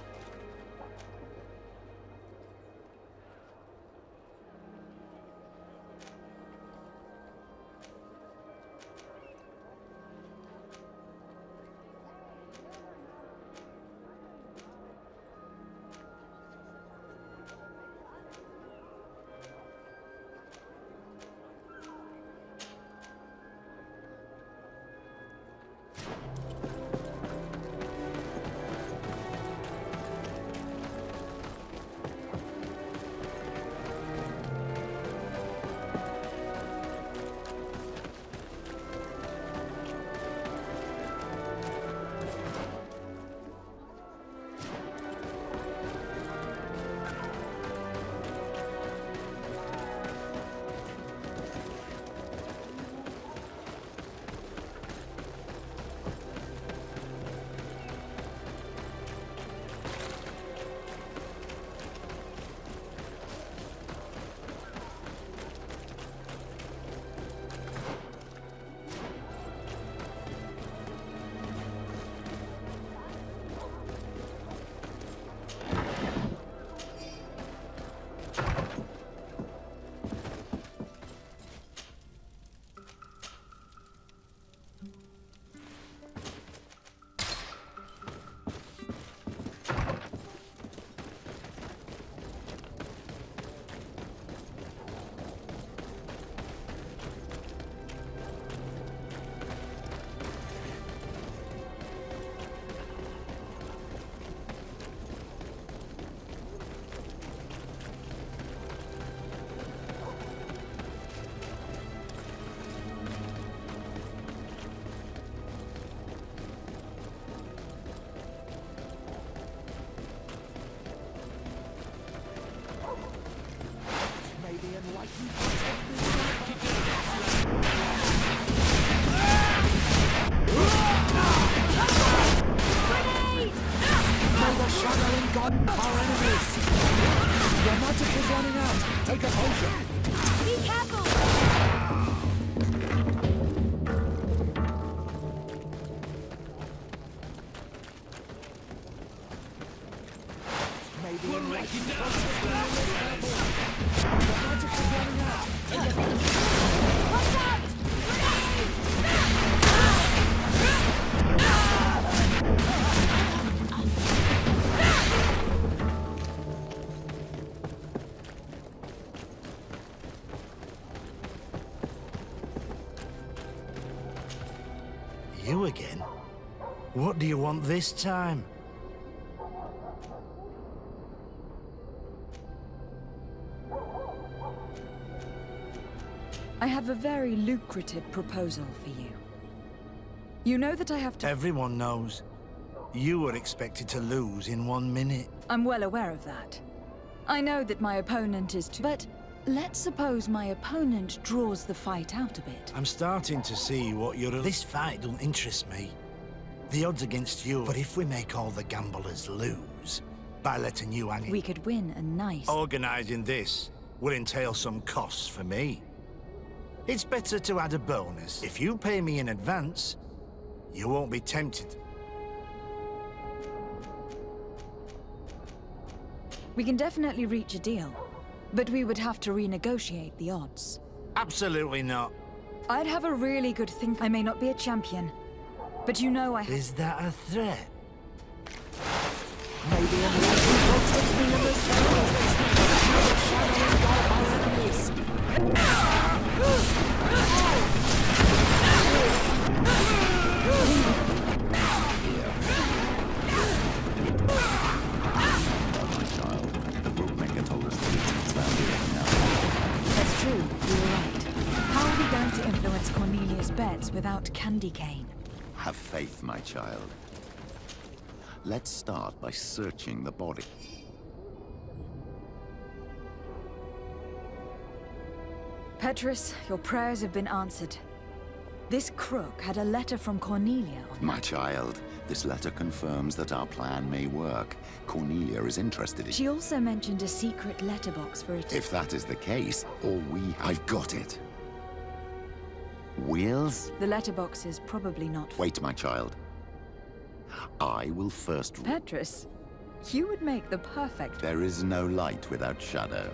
Speaker 3: May the shadow and God our enemies! Your magic is running out! Take a potion!
Speaker 13: Be careful!
Speaker 3: Maybe we'll wreck you down! Your magic is running out! Take a potion!
Speaker 13: Watch out!
Speaker 2: You again? What do you want this time?
Speaker 1: I have a very lucrative proposal for you. You know that I have to...
Speaker 2: Everyone knows. You were expected to lose in 1 minute.
Speaker 1: I'm well aware of that. I know that my opponent is too... But let's suppose my opponent draws the fight out a bit.
Speaker 2: I'm starting to see what you're... This fight don't interest me. The odds against you, but if we make all the gamblers lose by letting you hang...
Speaker 1: We could win a nice...
Speaker 2: Organising this will entail some costs for me. It's better to add a bonus. If you pay me in advance, you won't be tempted.
Speaker 1: We can definitely reach a deal, but we would have to renegotiate the odds.
Speaker 2: Absolutely not.
Speaker 1: I'd have a really good think. I may not be a champion, but you know I...
Speaker 2: Is that a threat?
Speaker 3: Maybe a magic will take me in this world! The shadow and God our enemies!
Speaker 1: That's true, you're right. How are we going to influence Cornelia's bets without candy cane?
Speaker 9: Have faith, my child. Let's start by searching the body.
Speaker 1: Petrus, your prayers have been answered. This crook had a letter from Cornelia on
Speaker 9: My child, this letter confirms that our plan may work. Cornelia is interested in...
Speaker 1: She also mentioned a secret letterbox for it.
Speaker 9: If that is the case, I've got it. Wheels?
Speaker 1: The letterbox is probably not...
Speaker 9: Wait, my child. I will first...
Speaker 1: Petrus, you would make the perfect...
Speaker 9: There is no light without shadow.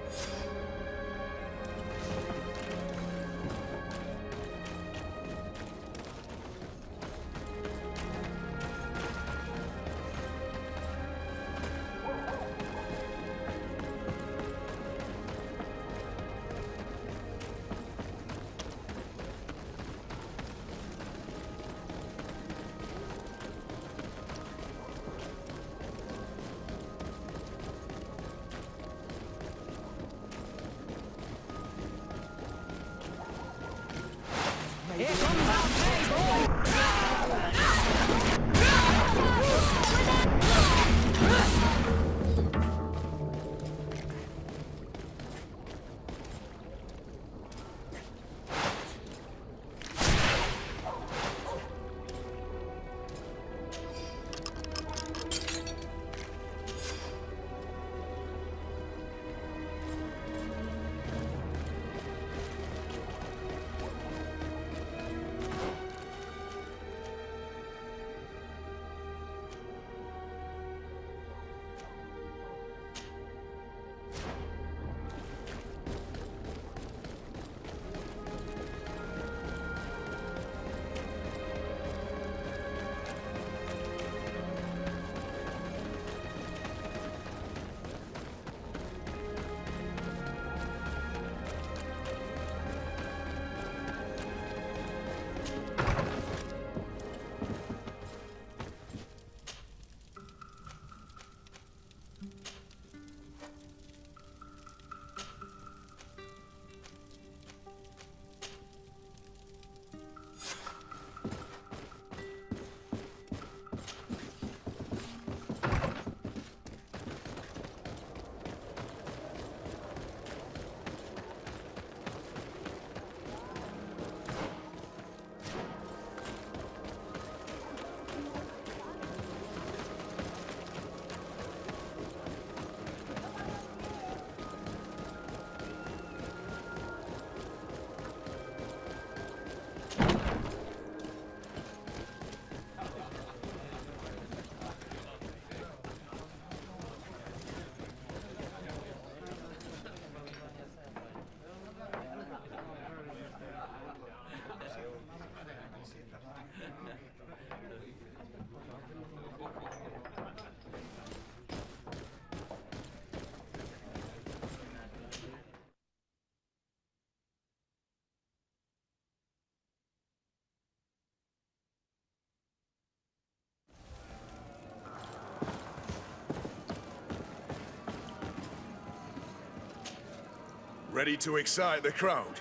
Speaker 16: Ready to excite the crowd?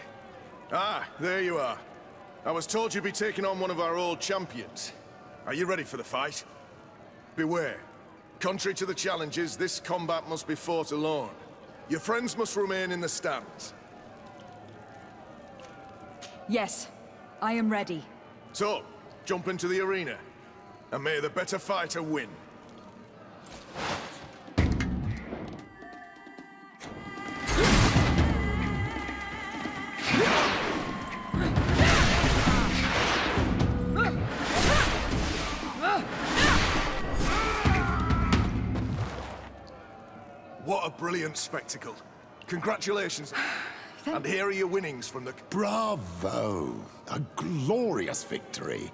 Speaker 16: Ah, there you are. I was told you'd be taking on one of our old champions. Are you ready for the fight? Beware. Contrary to the challenges, this combat must be fought alone. Your friends must remain in the stands.
Speaker 1: Yes, I am ready.
Speaker 16: So, jump into the arena, and may the better fighter win. What a brilliant spectacle. Congratulations. And here are your winnings from the...
Speaker 9: Bravo! A glorious victory,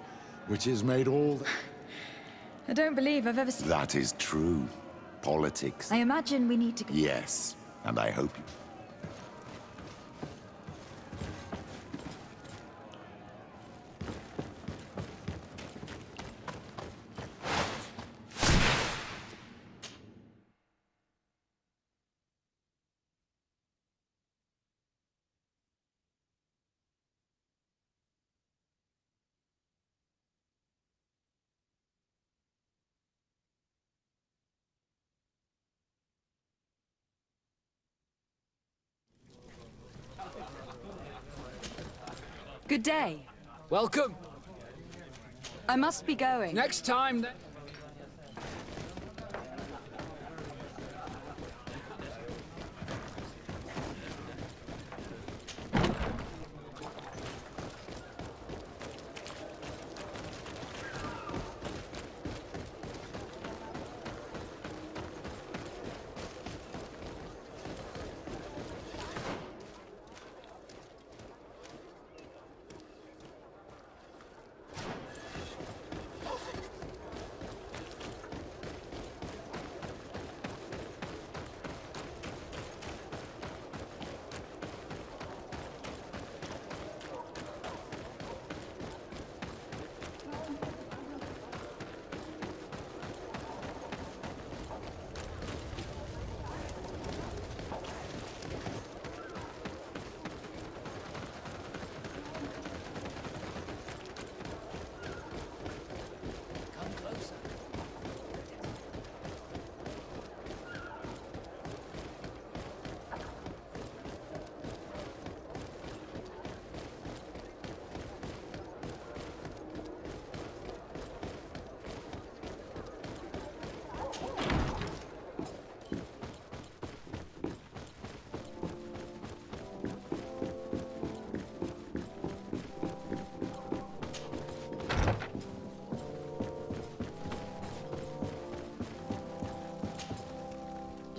Speaker 9: which has made all...
Speaker 1: I don't believe I've ever seen...
Speaker 9: That is true. Politics.
Speaker 1: I imagine we need to...
Speaker 9: Yes, and I hope you...
Speaker 1: Good day.
Speaker 11: Welcome.
Speaker 1: I must be going.
Speaker 11: Next time, then.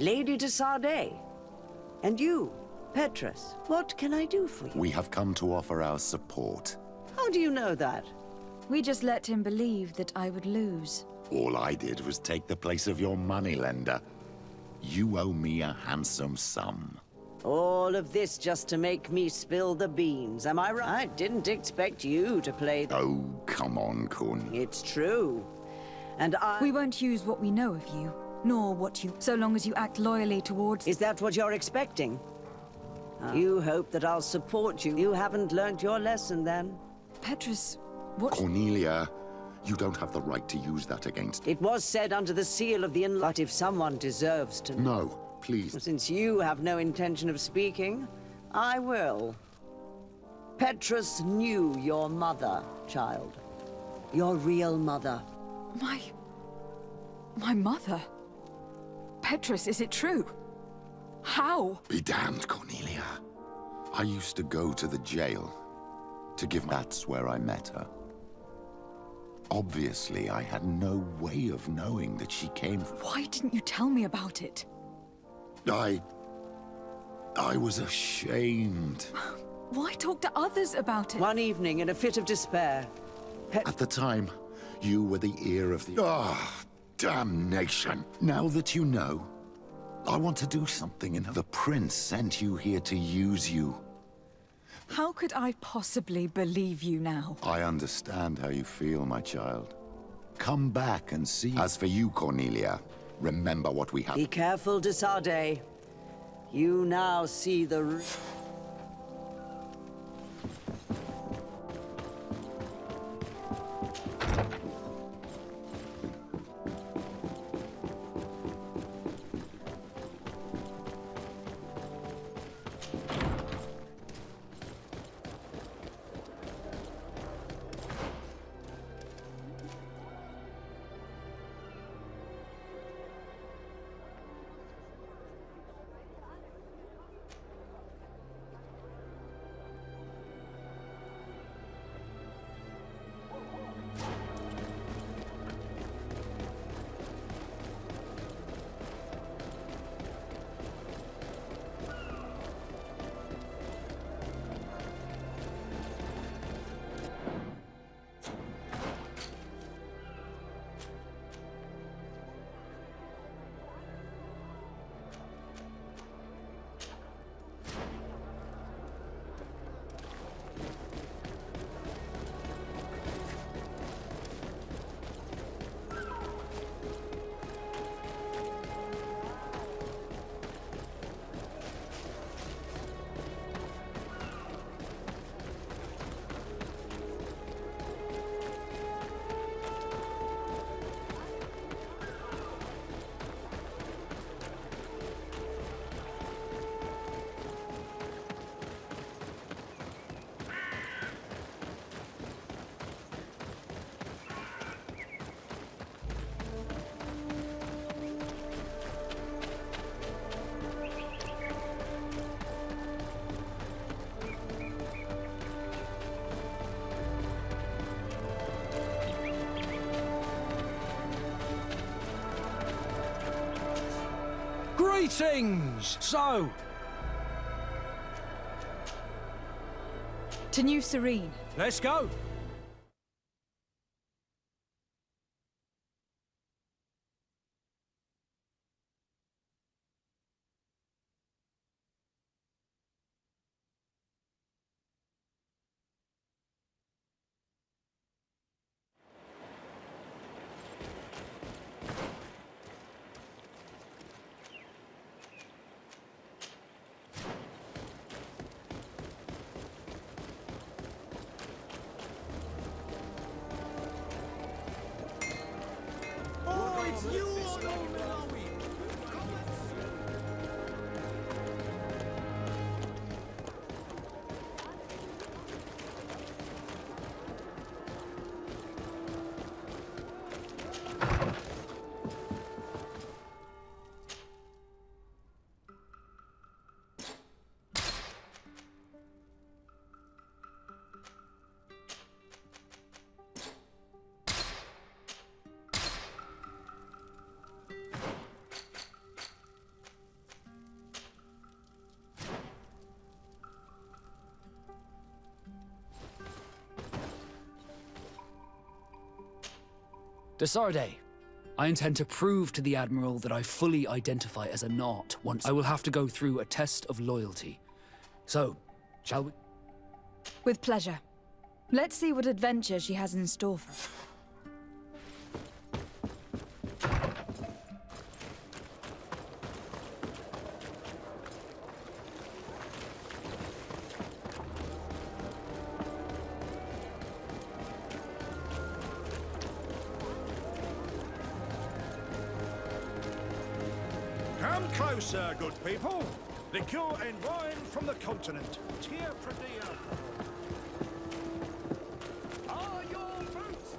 Speaker 12: Lady de Sardet. And you, Petrus, what can I do for you?
Speaker 9: We have come to offer our support.
Speaker 12: How do you know that?
Speaker 1: We just let him believe that I would lose.
Speaker 9: All I did was take the place of your moneylender. You owe me a handsome sum.
Speaker 12: All of this just to make me spill the beans, am I right? I didn't expect you to play...
Speaker 9: Oh, come on, Kun.
Speaker 12: It's true. And
Speaker 1: We won't use what we know of you, nor what you... so long as you act loyally towards...
Speaker 12: Is that what you're expecting? You hope that I'll support you. You haven't learnt your lesson, then?
Speaker 1: Petrus, what...
Speaker 9: Cornelia, you don't have the right to use that against...
Speaker 12: It was said under the seal of the but if someone deserves to...
Speaker 9: No, please.
Speaker 12: Since you have no intention of speaking, I will. Petrus knew your mother, child. Your real mother.
Speaker 1: My mother? Petrus, is it true? How?
Speaker 9: Be damned, Cornelia. I used to go to the jail to give... That's where I met her. Obviously, I had no way of knowing that she came...
Speaker 1: Why didn't you tell me about it?
Speaker 9: I was ashamed.
Speaker 1: Why talk to others about it?
Speaker 12: One evening, in a fit of despair...
Speaker 9: At the time, you were the ear of the... Ah, damnation. Now that you know, I want to do something, and the prince sent you here to use you.
Speaker 1: How could I possibly believe you now?
Speaker 9: I understand how you feel, my child. Come back and see. As for you, Cornelia, remember what we have.
Speaker 12: Be careful, de Sardet. You now see the...
Speaker 11: Greetings! So,
Speaker 1: To New Serene.
Speaker 11: let's go! Desarde, I intend to prove to the Admiral that I fully identify as a Naut once I will have to go through a test of loyalty. So, shall we?
Speaker 1: With pleasure. Let's see what adventure she has in store for us.
Speaker 2: Come closer, good people. Liqueur and wine from the continent. Tia Pradea.
Speaker 3: Are your boots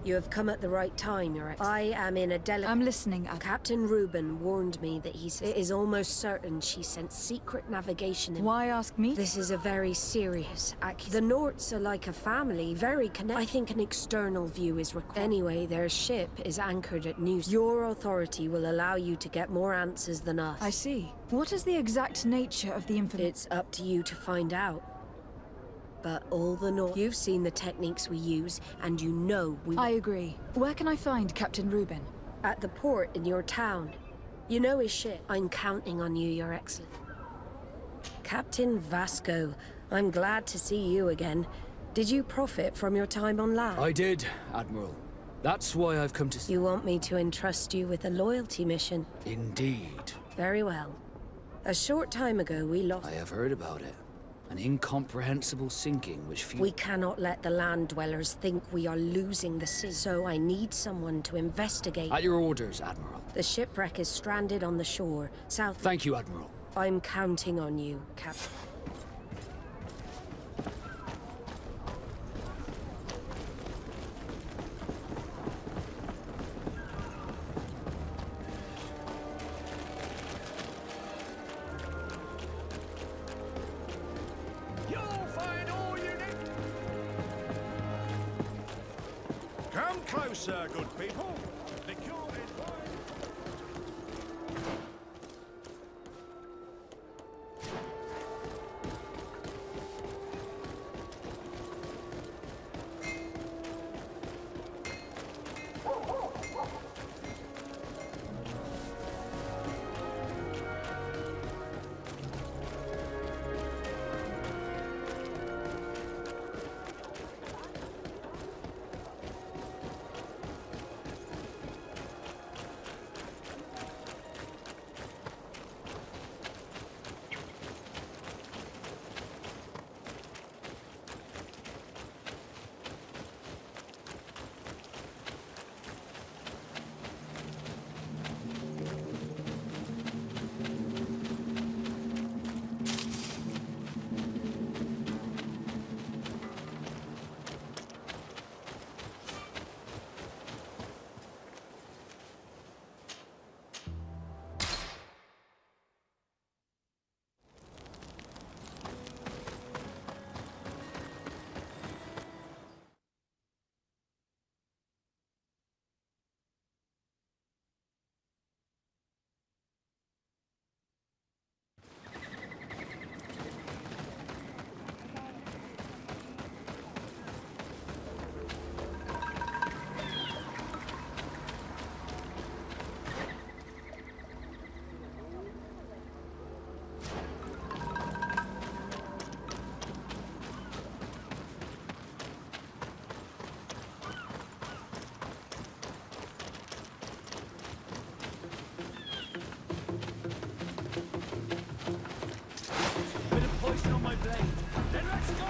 Speaker 10: You have come at the right time, Your Excellency. I am in a delicate...
Speaker 1: I'm listening,
Speaker 10: Captain Reuben warned me that it is almost certain she sent secret navigation in...
Speaker 1: Why ask me?
Speaker 10: This is a very serious accusation. The Norts are like a family, very connected. I think an external view is required. Anyway, their ship is anchored at New... Your authority will allow you to get more answers than us.
Speaker 1: I see. What is the exact nature of the information?
Speaker 10: It's up to you to find out. But all the North... You've seen the techniques we use, and you know we...
Speaker 1: I agree. Where can I find Captain Reuben?
Speaker 10: At the port in your town. You know his ship. I'm counting on you, Your Excellency. Captain Vasco, I'm glad to see you again. Did you profit from your time on land?
Speaker 11: I did, Admiral. That's why I've come to...
Speaker 10: You want me to entrust you with a loyalty mission?
Speaker 11: Indeed.
Speaker 10: Very well. A short time ago, we lost...
Speaker 11: I have heard about it. An incomprehensible sinking which few...
Speaker 10: We cannot let the land dwellers think we are losing the sea, so I need someone to investigate.
Speaker 11: At your orders, Admiral.
Speaker 10: The shipwreck is stranded on the shore, south...
Speaker 11: Thank you, Admiral.
Speaker 10: I'm counting on you, Captain.
Speaker 3: You'll find all you need.
Speaker 14: Come closer, good people. The cure is mine.
Speaker 3: On my blade. Then let's go!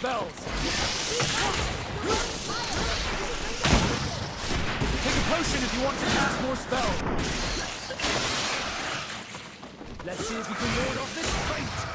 Speaker 15: spells. Take a potion if you want to cast more spells. Let's see if you can ward off this fate.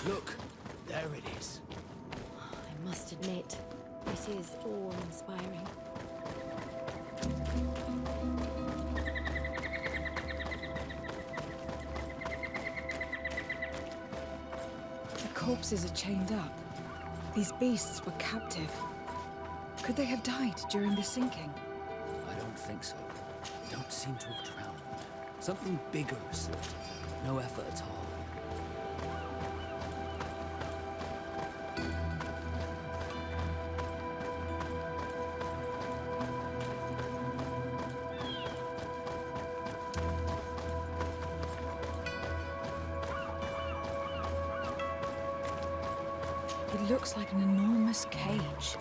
Speaker 11: Look, there it is.
Speaker 10: I must admit, it is awe-inspiring.
Speaker 1: The corpses are chained up. These beasts were captive. Could they have died during the sinking?
Speaker 11: I don't think so. They don't seem to have drowned. Something bigger slaughtered them. No effort at all.
Speaker 1: It looks like an enormous cage.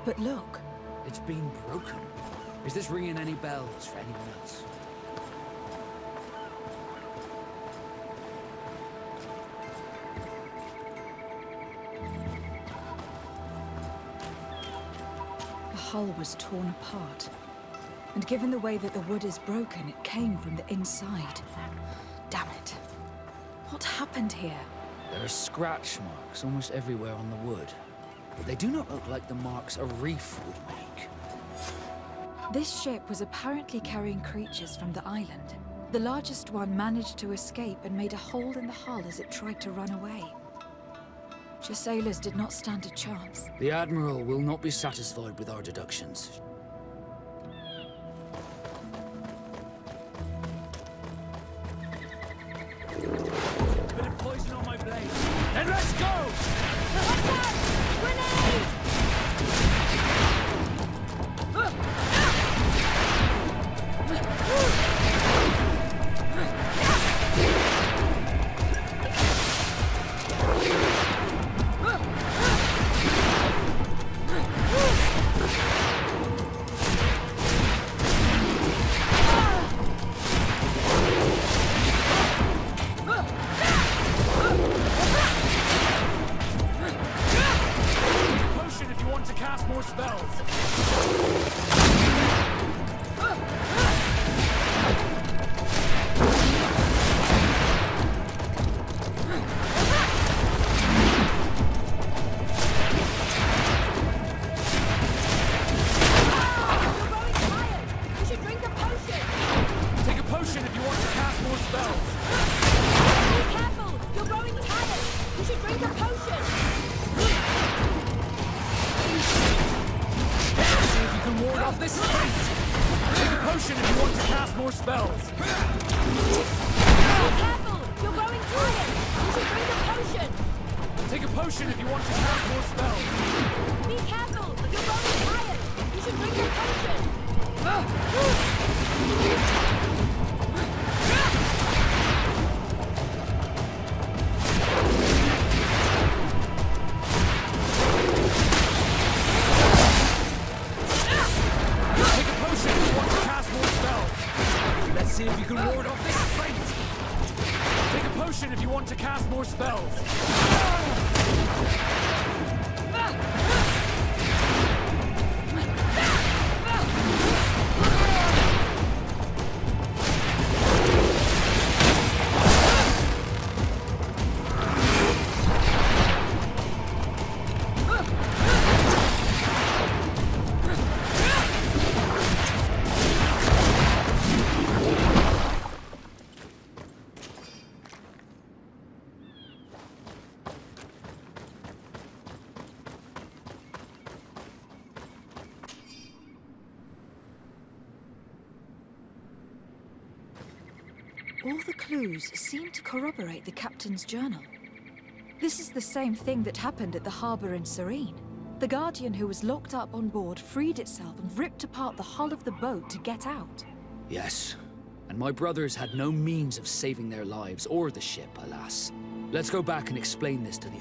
Speaker 1: But look.
Speaker 11: It's been broken. Is this ringing any bells for anyone else?
Speaker 1: The hull was torn apart. And given the way that the wood is broken, it came from the inside. Damn it. What happened here?
Speaker 11: There are scratch marks almost everywhere on the wood. But they do not look like the marks a reef would make.
Speaker 1: This ship was apparently carrying creatures from the island. The largest one managed to escape and made a hole in the hull as it tried to run away. Your sailors did not stand a chance.
Speaker 11: The Admiral will not be satisfied with our deductions.
Speaker 15: Bit of poison on my blade. Then let's go!
Speaker 13: Watch out! Grenade!
Speaker 15: Potion if you want to cast more spells.
Speaker 13: You should drink a potion!
Speaker 15: Take a potion if you want to cast more spells.
Speaker 13: Be careful! You're growing tired! You should drink a potion!
Speaker 15: See if you can ward off this fate. Take a potion if you want to cast more spells.
Speaker 13: Be careful! You're growing tired! You should drink a potion!
Speaker 15: Take a potion if you want to cast more spells.
Speaker 13: Be careful! You're growing tired! You should drink a potion!
Speaker 15: Take a potion if you want to cast more spells. Let's see if you can ward off this fate. Take a potion if you want to cast more spells.
Speaker 1: All the clues seem to corroborate the captain's journal. This is the same thing that happened at the harbour in Serene. The Guardian who was locked up on board freed itself and ripped apart the hull of the boat to get out.
Speaker 11: Yes. And my brothers had no means of saving their lives or the ship, alas. Let's go back and explain this to the...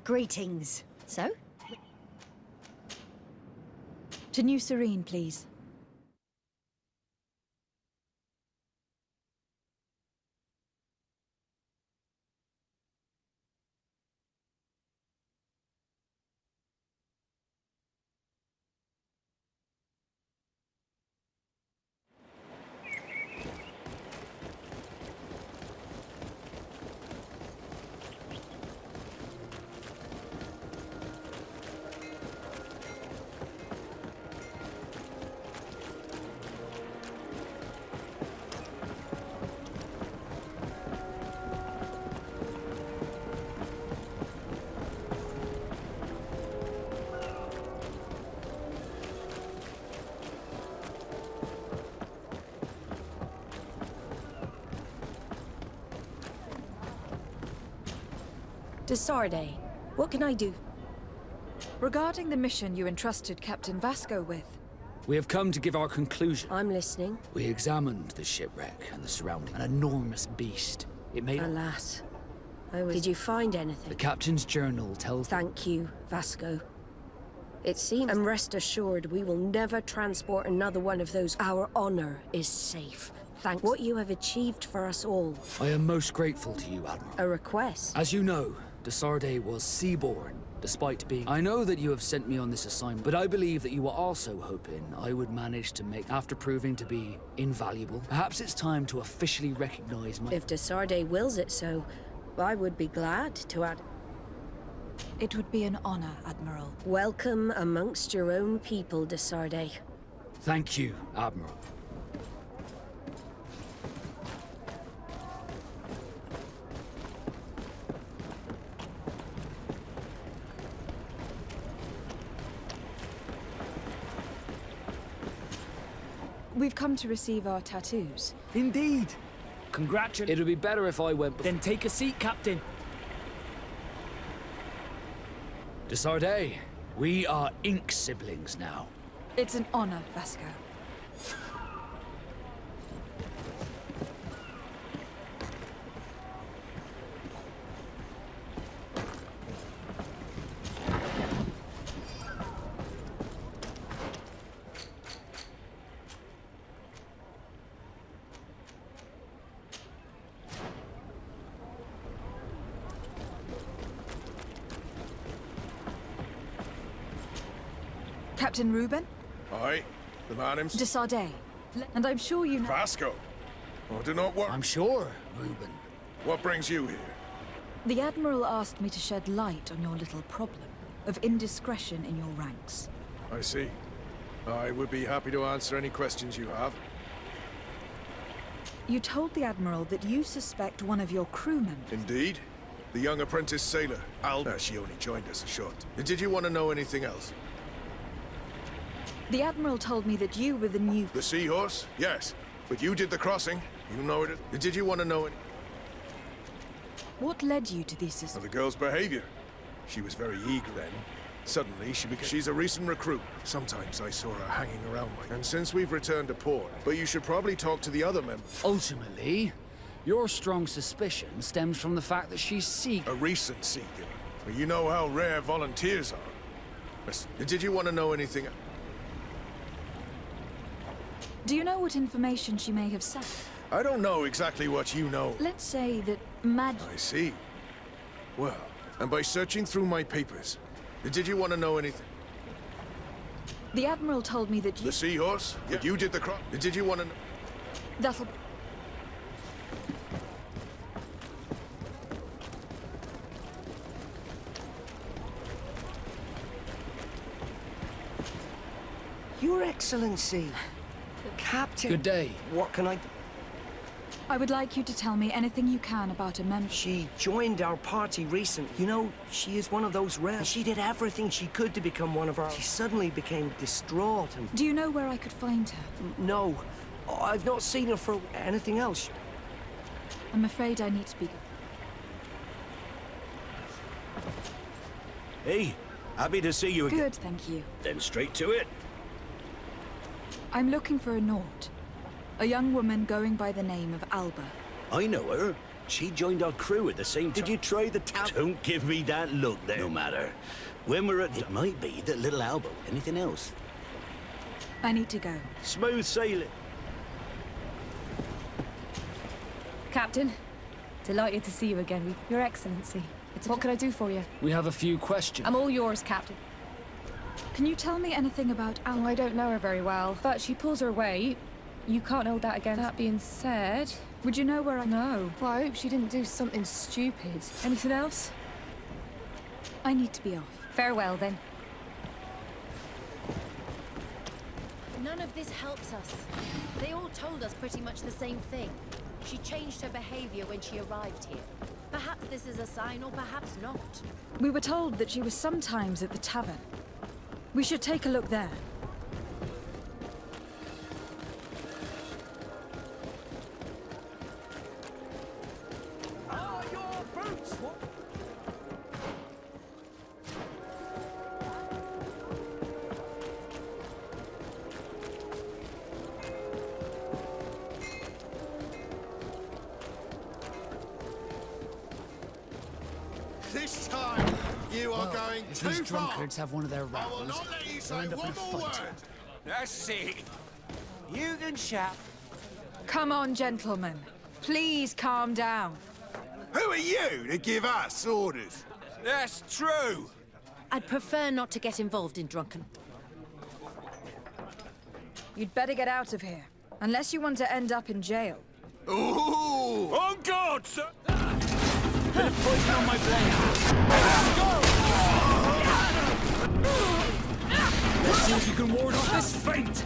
Speaker 13: Greetings. So?
Speaker 1: To New Serene, please.
Speaker 10: Desarde, what can I do?
Speaker 1: Regarding the mission you entrusted Captain Vasco with.
Speaker 11: We have come to give our conclusion.
Speaker 10: I'm listening.
Speaker 11: We examined the shipwreck and the surrounding. An enormous beast. It made...
Speaker 10: Alas. Did you find anything?
Speaker 11: The captain's journal tells...
Speaker 10: Thank you, Vasco. It seems... And rest assured, we will never transport another one of those. Our honor is safe. Thanks. What you have achieved for us all.
Speaker 11: I am most grateful to you, Admiral.
Speaker 10: A request?
Speaker 11: As you know, Desarde was seaborne, despite being... I know that you have sent me on this assignment, but I believe that you were also hoping I would manage to make... After proving to be invaluable, perhaps it's time to officially recognize my...
Speaker 10: If Desarde wills it so, I would be glad to add...
Speaker 1: It would be an honor, Admiral.
Speaker 10: Welcome amongst your own people, Desarde.
Speaker 11: Thank you, Admiral.
Speaker 1: We've come to receive our tattoos.
Speaker 15: Indeed. Congratulations.
Speaker 11: It would be better if I went...
Speaker 15: Then take a seat, Captain.
Speaker 11: Desarde, we are ink siblings now.
Speaker 1: It's an honor, Vasco. Captain Reuben?
Speaker 16: Aye, the man himself.
Speaker 1: Desarde. And I'm sure you know...
Speaker 16: Vasco. Oh, do not worry.
Speaker 11: I'm sure, Reuben.
Speaker 16: What brings you here?
Speaker 1: The Admiral asked me to shed light on your little problem of indiscretion in your ranks.
Speaker 16: I see. I would be happy to answer any questions you have.
Speaker 1: You told the Admiral that you suspect one of your crew members.
Speaker 16: Indeed. The young apprentice sailor, Al... she only joined us a short. Did you want to know anything else?
Speaker 1: The Admiral told me that you were the new...
Speaker 16: The Seahorse? Yes. But you did the crossing. You know it. Did you want to know it?
Speaker 1: What led you to these suspicions?
Speaker 16: The girl's behavior. She was very eager then. Suddenly, she became... She's a recent recruit. Sometimes I saw her hanging around my... And since we've returned to port, but you should probably talk to the other members.
Speaker 11: Ultimately, your strong suspicion stems from the fact that she's Seeker.
Speaker 16: A recent Seeker. Well, you know how rare volunteers are. Did you want to know anything?
Speaker 1: Do you know what information she may have said?
Speaker 16: I don't know exactly what you know.
Speaker 1: Let's say that
Speaker 16: I see. Well, and by searching through my papers, did you want to know anything?
Speaker 1: The Admiral told me that you...
Speaker 16: The Seahorse? Yeah. You did the cross. Did you want to know?
Speaker 1: That'll...
Speaker 17: Your Excellency. Captain.
Speaker 11: Good day.
Speaker 17: What can I do?
Speaker 1: I would like you to tell me anything you can about a member.
Speaker 17: She joined our party recently. You know, she is one of those rare. She did everything she could to become one of our... She suddenly became distraught and...
Speaker 1: Do you know where I could find her?
Speaker 17: No. I've not seen her for anything else.
Speaker 1: I'm afraid I need to be...
Speaker 18: Hey, happy to see you again.
Speaker 1: Good, thank you.
Speaker 18: Then straight to it.
Speaker 1: I'm looking for a Nort. A young woman going by the name of Alba.
Speaker 18: I know her. She joined our crew at the same time. Did you try the town? Don't give me that look there. No matter. When we're at... It might be that little Albo. Anything else?
Speaker 1: I need to go.
Speaker 18: Smooth sailing.
Speaker 19: Captain, delighted to see you again, Your Excellency. What can I do for you?
Speaker 11: We have a few questions.
Speaker 19: I'm all yours, Captain.
Speaker 1: Can you tell me anything about Al?
Speaker 19: I don't know her very well, but she pulls her weight. You can't hold that against. That being said...
Speaker 1: Would you know where I...
Speaker 19: No. Well, I hope she didn't do something stupid. Anything else?
Speaker 1: I need to be off.
Speaker 19: Farewell, then.
Speaker 20: None of this helps us. They all told us pretty much the same thing. She changed her behavior when she arrived here. Perhaps this is a sign, or perhaps not.
Speaker 1: We were told that she was sometimes at the tavern. We should take a look there.
Speaker 3: Are your boots?
Speaker 16: This time, you are going
Speaker 11: If
Speaker 16: too
Speaker 11: these
Speaker 16: far.
Speaker 11: drunkards have one of their
Speaker 16: I will
Speaker 11: rows,
Speaker 16: not let you
Speaker 11: they'll
Speaker 16: say
Speaker 11: end up in
Speaker 16: one
Speaker 11: a
Speaker 16: more
Speaker 11: fight.
Speaker 16: word.
Speaker 8: That's it. You can shout.
Speaker 1: Come on, gentlemen. Please calm down.
Speaker 16: Who are you to give us orders? That's true.
Speaker 20: I'd prefer not to get involved in drunken.
Speaker 1: You'd better get out of here. Unless you want to end up in jail.
Speaker 16: Ooh!
Speaker 18: On guard, sir!
Speaker 11: Bit of poison on my blade. Let's see if you can ward off this fate!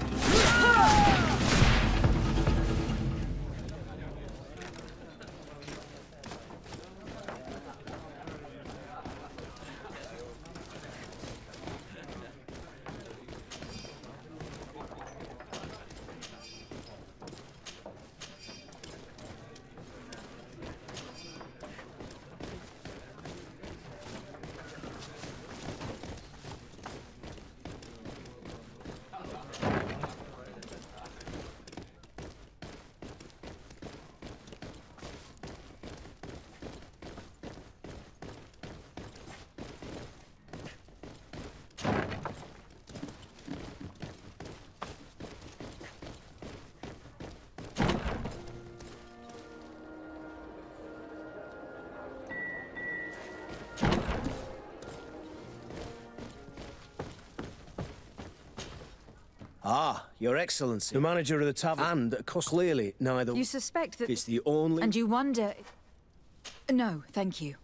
Speaker 18: Ah, Your Excellency. The manager of the tavern. And, of course, clearly neither...
Speaker 1: You suspect that...
Speaker 18: It's the only...
Speaker 1: And you wonder... No, thank you.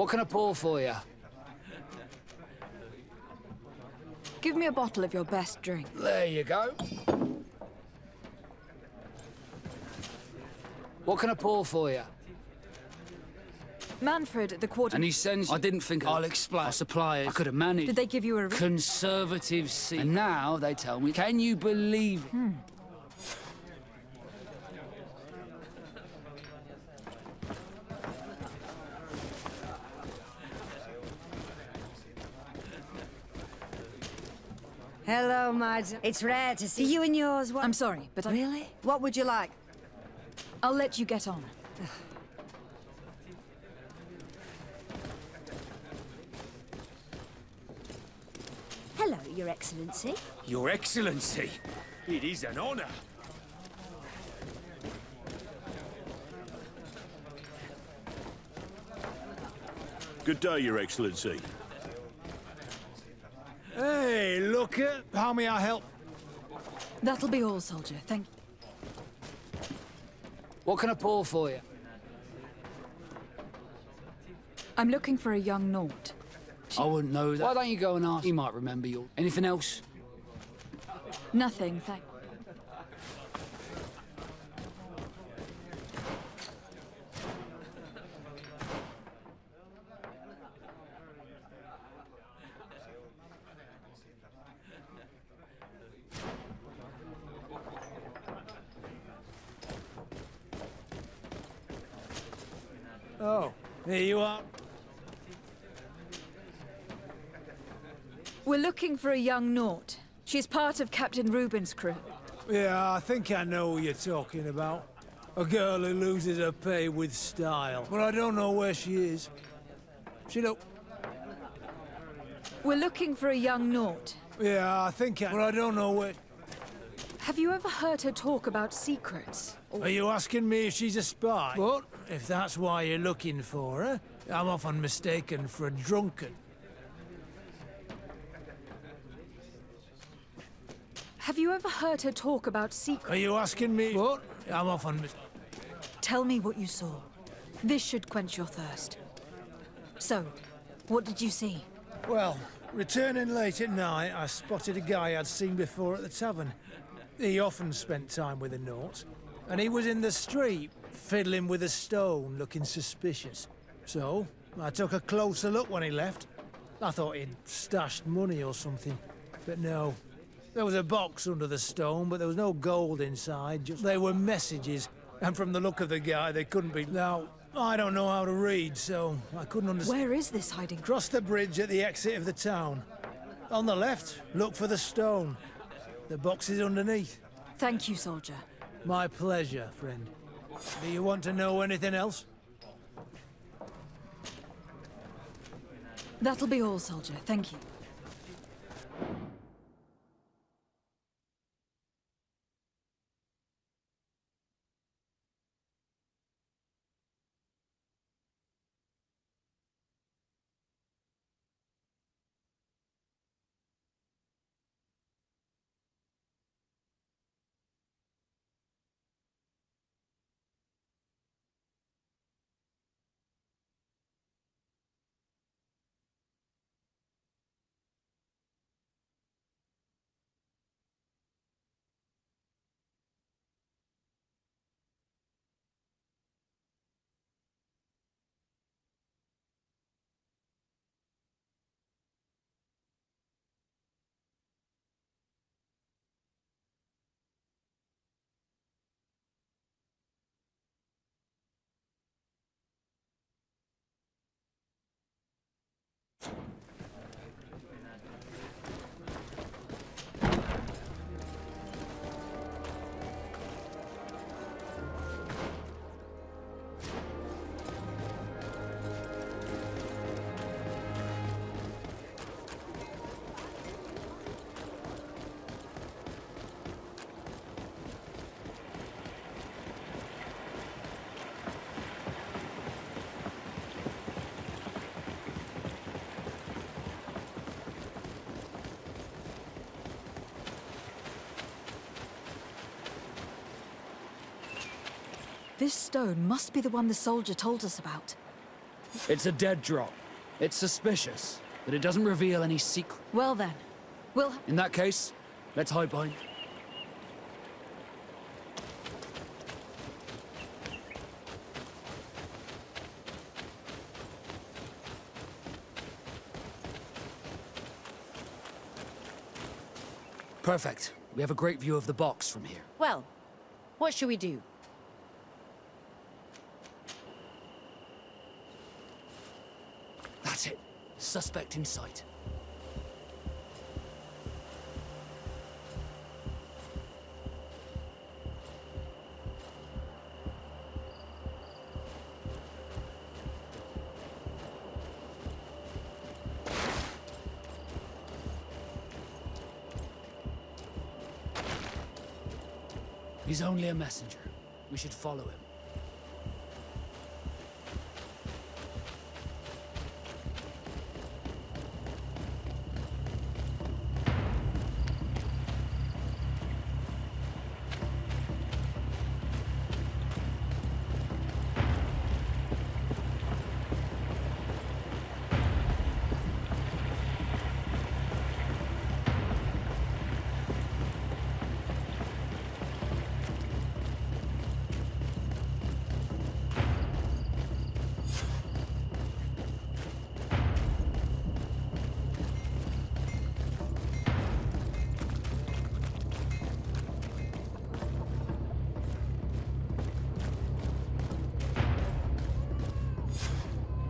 Speaker 11: What can I pour for you?
Speaker 1: Give me a bottle of your best drink.
Speaker 11: There you go. What can I pour for you?
Speaker 1: Manfred at the quarter...
Speaker 11: And he sends... I didn't think... I'll explain. Our suppliers. I could have managed...
Speaker 1: Did they give you a...
Speaker 11: Conservative seat. And now they tell me... Can you believe it?
Speaker 13: Hello, Mads. It's rare to see you and yours.
Speaker 1: I'm sorry, but
Speaker 13: Really? What would you like?
Speaker 1: I'll let you get on.
Speaker 13: Hello, Your Excellency.
Speaker 14: Your Excellency, it is an honor.
Speaker 18: Good day, Your Excellency.
Speaker 3: Hey, look at... How may I help?
Speaker 1: That'll be all, soldier. Thank...
Speaker 11: What can I pour for you?
Speaker 1: I'm looking for a young Nort.
Speaker 11: I wouldn't know that. Why don't you go and ask? He might remember you. Anything else?
Speaker 1: Nothing, thank...
Speaker 3: Oh, here you are.
Speaker 1: We're looking for a young Nort. She's part of Captain Reuben's crew.
Speaker 3: Yeah, I think I know what you're talking about. A girl who loses her pay with style. But I don't know where she is. She don't...
Speaker 1: We're looking for a young Nort.
Speaker 3: Yeah, I think I... But I don't know where...
Speaker 1: Have you ever heard her talk about secrets?
Speaker 3: Are you asking me if she's a spy? But if that's why you're looking for her, I'm often mistaken for a drunkard.
Speaker 1: Have you ever heard her talk about secrets?
Speaker 3: Are you asking me? But I'm often
Speaker 1: Tell me what you saw. This should quench your thirst. So, what did you see?
Speaker 3: Well, returning late at night, I spotted a guy I'd seen before at the tavern. He often spent time with a Nort, and he was in the street, fiddling with a stone, looking suspicious. So, I took a closer look when he left. I thought he'd stashed money or something, but no. There was a box under the stone, but there was no gold inside, just they were messages. And from the look of the guy, they couldn't be... Now, I don't know how to read, so I couldn't understand...
Speaker 1: Where is this hiding?
Speaker 3: Cross the bridge at the exit of the town. On the left, look for the stone. The box is underneath.
Speaker 1: Thank you, soldier.
Speaker 3: My pleasure, friend. Do you want to know anything else?
Speaker 1: That'll be all, soldier. Thank you. This stone must be the one the soldier told us about.
Speaker 11: It's a dead drop. It's suspicious, but it doesn't reveal any secret.
Speaker 19: Well then, we'll...
Speaker 11: In that case, let's highbind. Perfect. We have a great view of the box from here.
Speaker 20: Well, what should we do?
Speaker 11: That's it. Suspect in sight. He's only a messenger. We should follow him.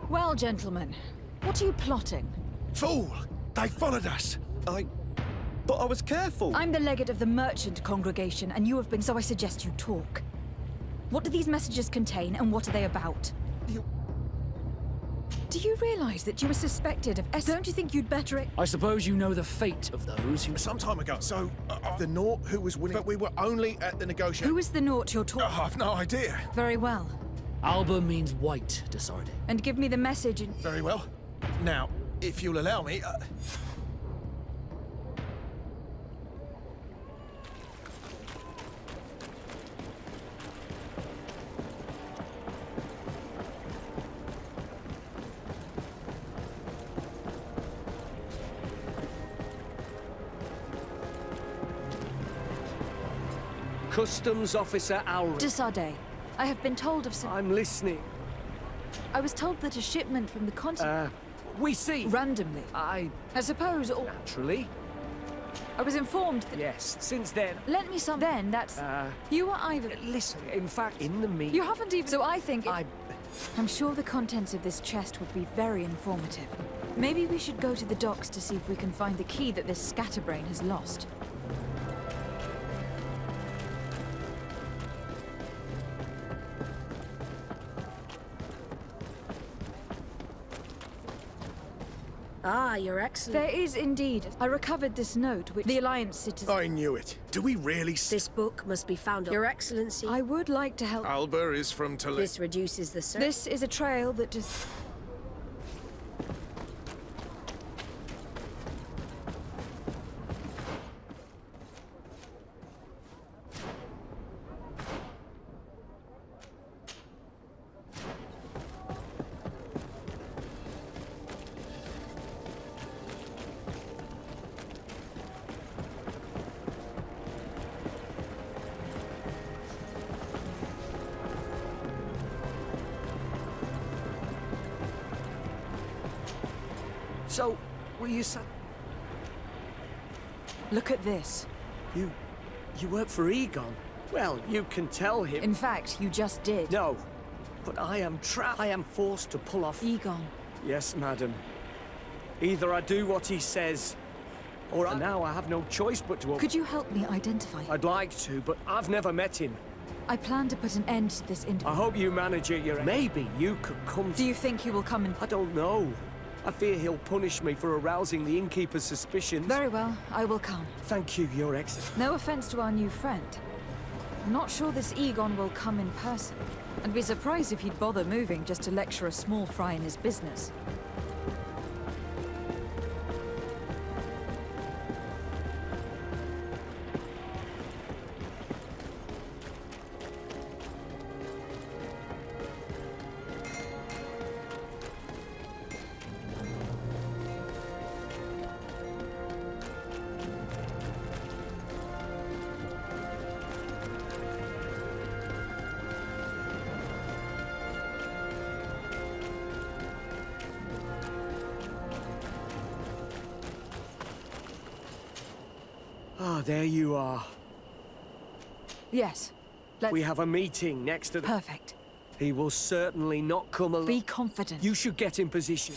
Speaker 19: Well, gentlemen, what are you plotting?
Speaker 16: Fool! They followed us!
Speaker 17: But I was careful!
Speaker 19: I'm the legate of the merchant congregation, and you have been, so I suggest you talk. What do these messages contain, and what are they about? Do you realize that you were suspected of Don't you think you'd better...
Speaker 11: I suppose you know the fate of those who...
Speaker 16: Some time ago, so the Naught who was winning, but we were only at the negotiation.
Speaker 19: Who is the Naught you're talking?
Speaker 16: I've no idea.
Speaker 19: Very well.
Speaker 11: Alba means white, Desarde.
Speaker 19: And give me the message and...
Speaker 16: Very well. Now, if you'll allow me...
Speaker 17: Customs Officer Alra.
Speaker 19: Desarde, I have been told of some...
Speaker 17: I'm listening.
Speaker 19: I was told that a shipment from the continent...
Speaker 17: we see.
Speaker 19: Randomly.
Speaker 17: I
Speaker 19: suppose...
Speaker 17: Naturally.
Speaker 19: I was informed that...
Speaker 17: Yes, since then...
Speaker 19: Lent me some... Then, that's... You were either...
Speaker 17: Listen, in fact, in the meeting...
Speaker 19: You haven't even... So I think... I'm sure the contents of this chest would be very informative. Maybe we should go to the docks to see if we can find the key that this scatterbrain has lost.
Speaker 10: Ah, Your Excellency.
Speaker 19: There is indeed. I recovered this note, which the Alliance citizens...
Speaker 16: I knew it. Do we really...
Speaker 10: This book must be found on... Your Excellency.
Speaker 19: I would like to help...
Speaker 16: Alba is from Toledo.
Speaker 10: This reduces the search.
Speaker 19: This is a trail that just...
Speaker 17: So, were you
Speaker 19: Look at this.
Speaker 17: You work for Egon? Well, you can tell him...
Speaker 19: In fact, you just did.
Speaker 17: No, but I am trapped. I am forced to pull off...
Speaker 19: Egon.
Speaker 17: Yes, madam. Either I do what he says, or now I have no choice but to...
Speaker 19: Could you help me identify him?
Speaker 17: I'd like to, but I've never met him.
Speaker 19: I plan to put an end to this interview.
Speaker 17: I hope you manage it, Maybe you could come...
Speaker 19: Do you think he will come and...
Speaker 17: I don't know. I fear he'll punish me for arousing the innkeeper's suspicions.
Speaker 19: Very well, I will come.
Speaker 17: Thank you, Your Excellency.
Speaker 19: No offense to our new friend. I'm not sure this Egon will come in person. I'd be surprised if he'd bother moving just to lecture a small fry in his business.
Speaker 17: Ah, there you are.
Speaker 19: Yes.
Speaker 17: We have a meeting next to the...
Speaker 19: Perfect.
Speaker 17: He will certainly not come along.
Speaker 19: Be confident.
Speaker 17: You should get in position.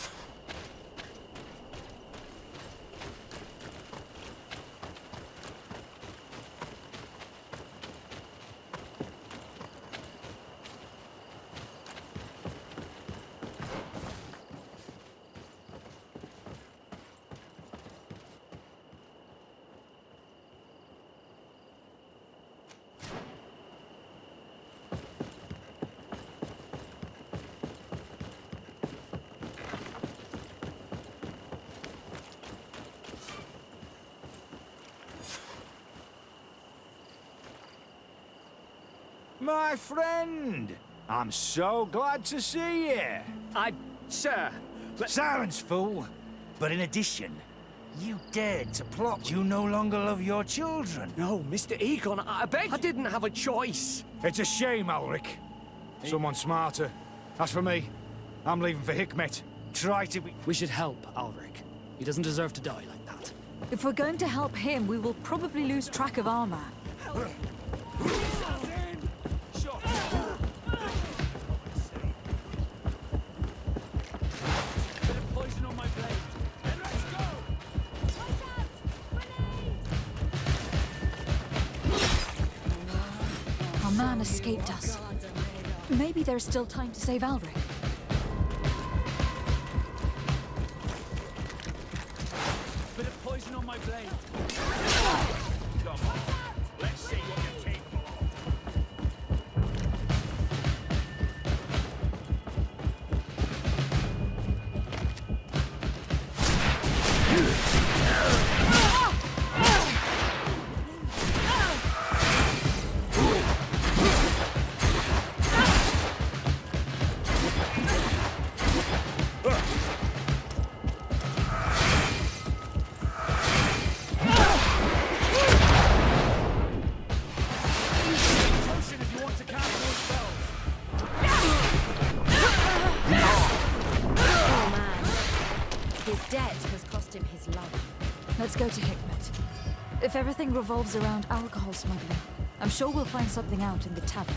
Speaker 21: My friend! I'm so glad to see you.
Speaker 17: Sir...
Speaker 21: Silence, fool! But in addition, you dared to plot. You no longer love your children.
Speaker 17: No, Mr. Egon, I beg... I didn't have a choice.
Speaker 21: It's a shame, Ulrich. Someone smarter. As for me, I'm leaving for Hikmet. Try to be...
Speaker 11: We should help Ulrich. He doesn't deserve to die like that.
Speaker 19: If we're going to help him, we will probably lose track of our man. Our man escaped us. Maybe there's still time to save Ulrich.
Speaker 21: Bit of poison on my blade. Come on, let's see what you're capable
Speaker 19: Let's go to Hikmet. If everything revolves around alcohol smuggling, I'm sure we'll find something out in the tavern.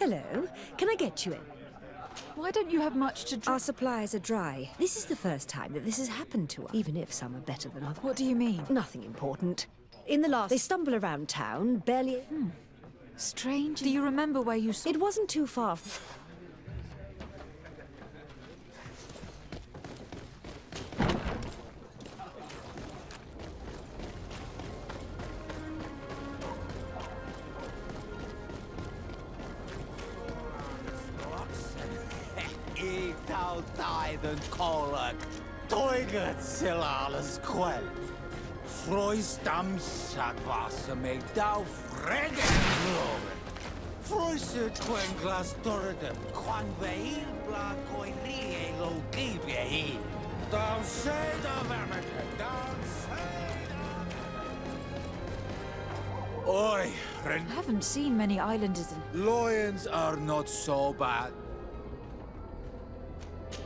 Speaker 10: Hello. Can I get you in?
Speaker 19: Why don't you have much to drink?
Speaker 10: Our supplies are dry. This is the first time that this has happened to us, even if some are better than others.
Speaker 19: What do you mean?
Speaker 10: Nothing important. In the last... They stumble around town, barely...
Speaker 19: Strange. Do you remember where you saw...
Speaker 10: It wasn't too far from...
Speaker 5: Den kolag, toiget sila alles kwel. Frois damsat was me dau fregen gloven. Frois twen glas torrede, quan veil bla coirie lo gibie he. Down said of America, down said of... Oi,
Speaker 19: I haven't seen many islanders in...
Speaker 5: Lions are not so bad.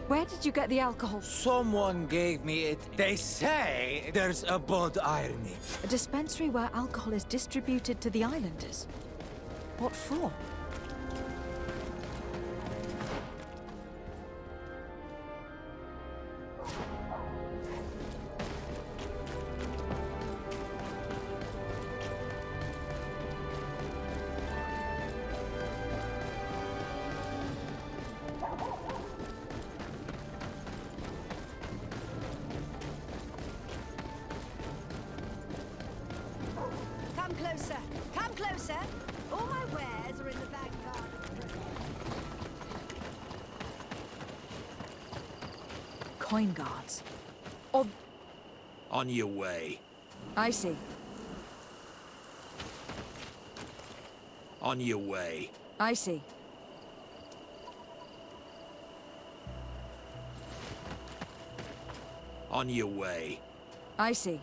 Speaker 19: Where did you get the alcohol?
Speaker 5: Someone gave me it. They say there's a blood irony.
Speaker 19: A dispensary where alcohol is distributed to the islanders? What for?
Speaker 13: Come closer! Come closer! All my wares are in the vanguard.
Speaker 19: Coin guards.
Speaker 18: On your way.
Speaker 19: I see.
Speaker 18: On your way.
Speaker 19: I see.
Speaker 18: On your way.
Speaker 19: I see.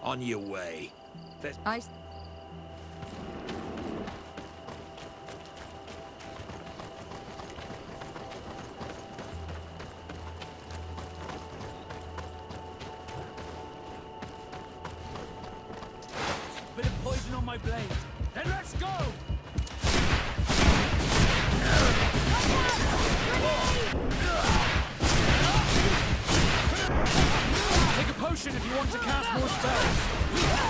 Speaker 18: On your way.
Speaker 19: I...
Speaker 21: Bit of poison on my blade. Then let's go! Take a potion if you want to cast more spells.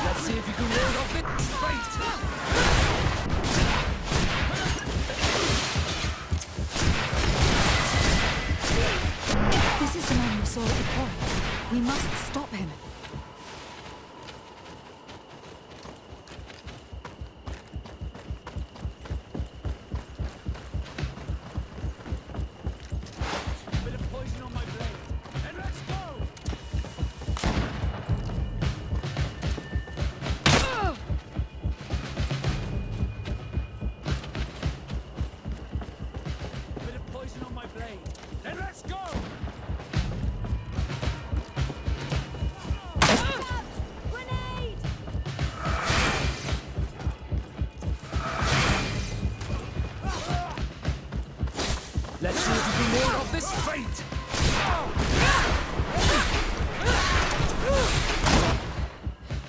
Speaker 21: Let's see if you can ward off its fate.
Speaker 19: This is the man we saw at the port. We must stop him.
Speaker 21: Bit of poison on my blade. Then let's go! Bit of poison on my blade. Then let's go!
Speaker 13: Grenade!
Speaker 21: Let's see if you can ward off this fate!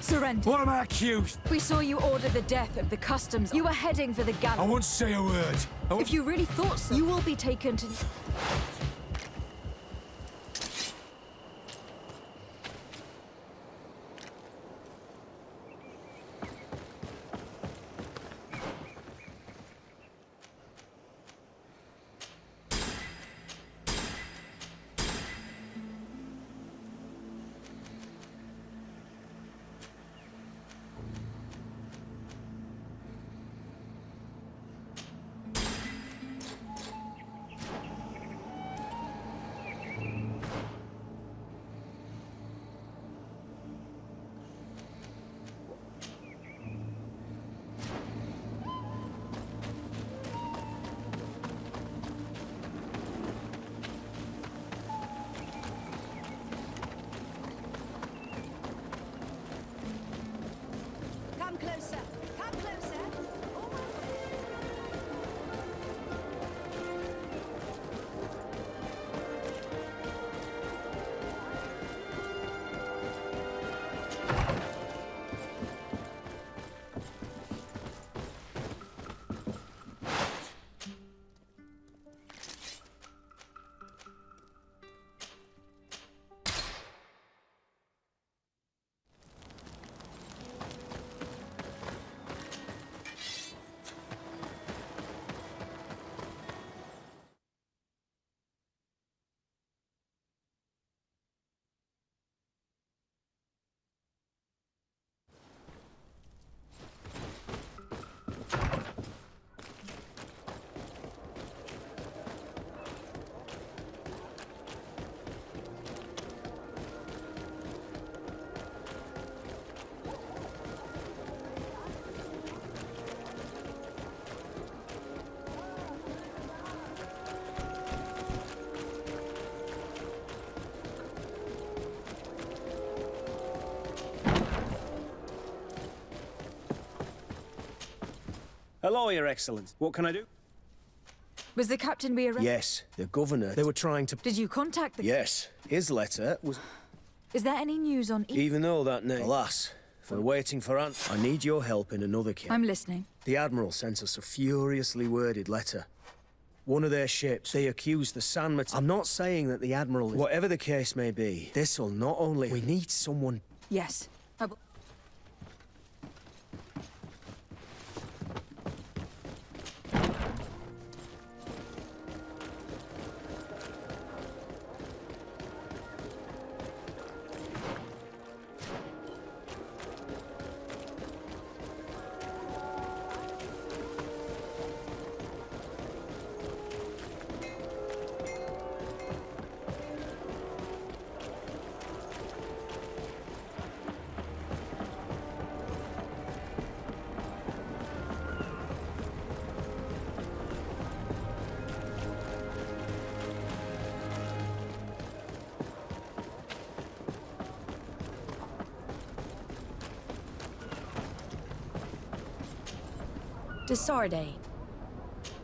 Speaker 19: Surrender.
Speaker 21: What am I accused?
Speaker 19: We saw you order the death of the customs. You were heading for the
Speaker 21: I
Speaker 19: gallows.
Speaker 21: won't say a word.
Speaker 19: If you really thought so, you will be taken to...
Speaker 7: Hello, Your Excellency. What can I do?
Speaker 19: Was the captain we arrested?
Speaker 7: Yes, the governor. They were trying to...
Speaker 19: Did you contact the...
Speaker 7: Yes, his letter was...
Speaker 19: Is there any news on...
Speaker 7: Even though that name... Alas, we're waiting for I need your help in another case.
Speaker 19: I'm listening.
Speaker 7: The Admiral sent us a furiously worded letter. One of their ships, they accused the Sandmet... I'm not saying that the Admiral... Whatever the case may be, this'll not only... We need someone...
Speaker 19: Yes, I will...
Speaker 10: Desarde.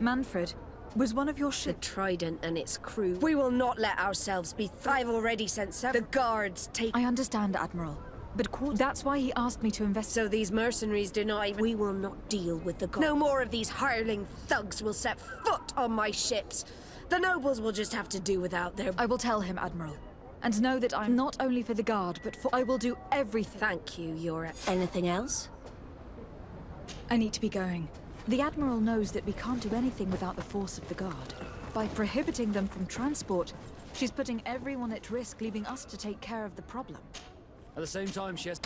Speaker 19: Manfred, was one of your
Speaker 10: The Trident and its crew. We will not let ourselves be... I've already sent the guards take...
Speaker 19: I understand, Admiral. But that's why he asked me to invest...
Speaker 10: So these mercenaries deny... We will not deal with the guards. No more of these hireling thugs will set foot on my ships. The nobles will just have to do without their...
Speaker 19: I will tell him, Admiral. And know that I'm not only for the guard, but for... I will do everything.
Speaker 10: Thank you, Yora. Anything else?
Speaker 19: I need to be going. The Admiral knows that we can't do anything without the force of the Guard. By prohibiting them from transport, she's putting everyone at risk, leaving us to take care of the problem.
Speaker 11: At the same time, she has...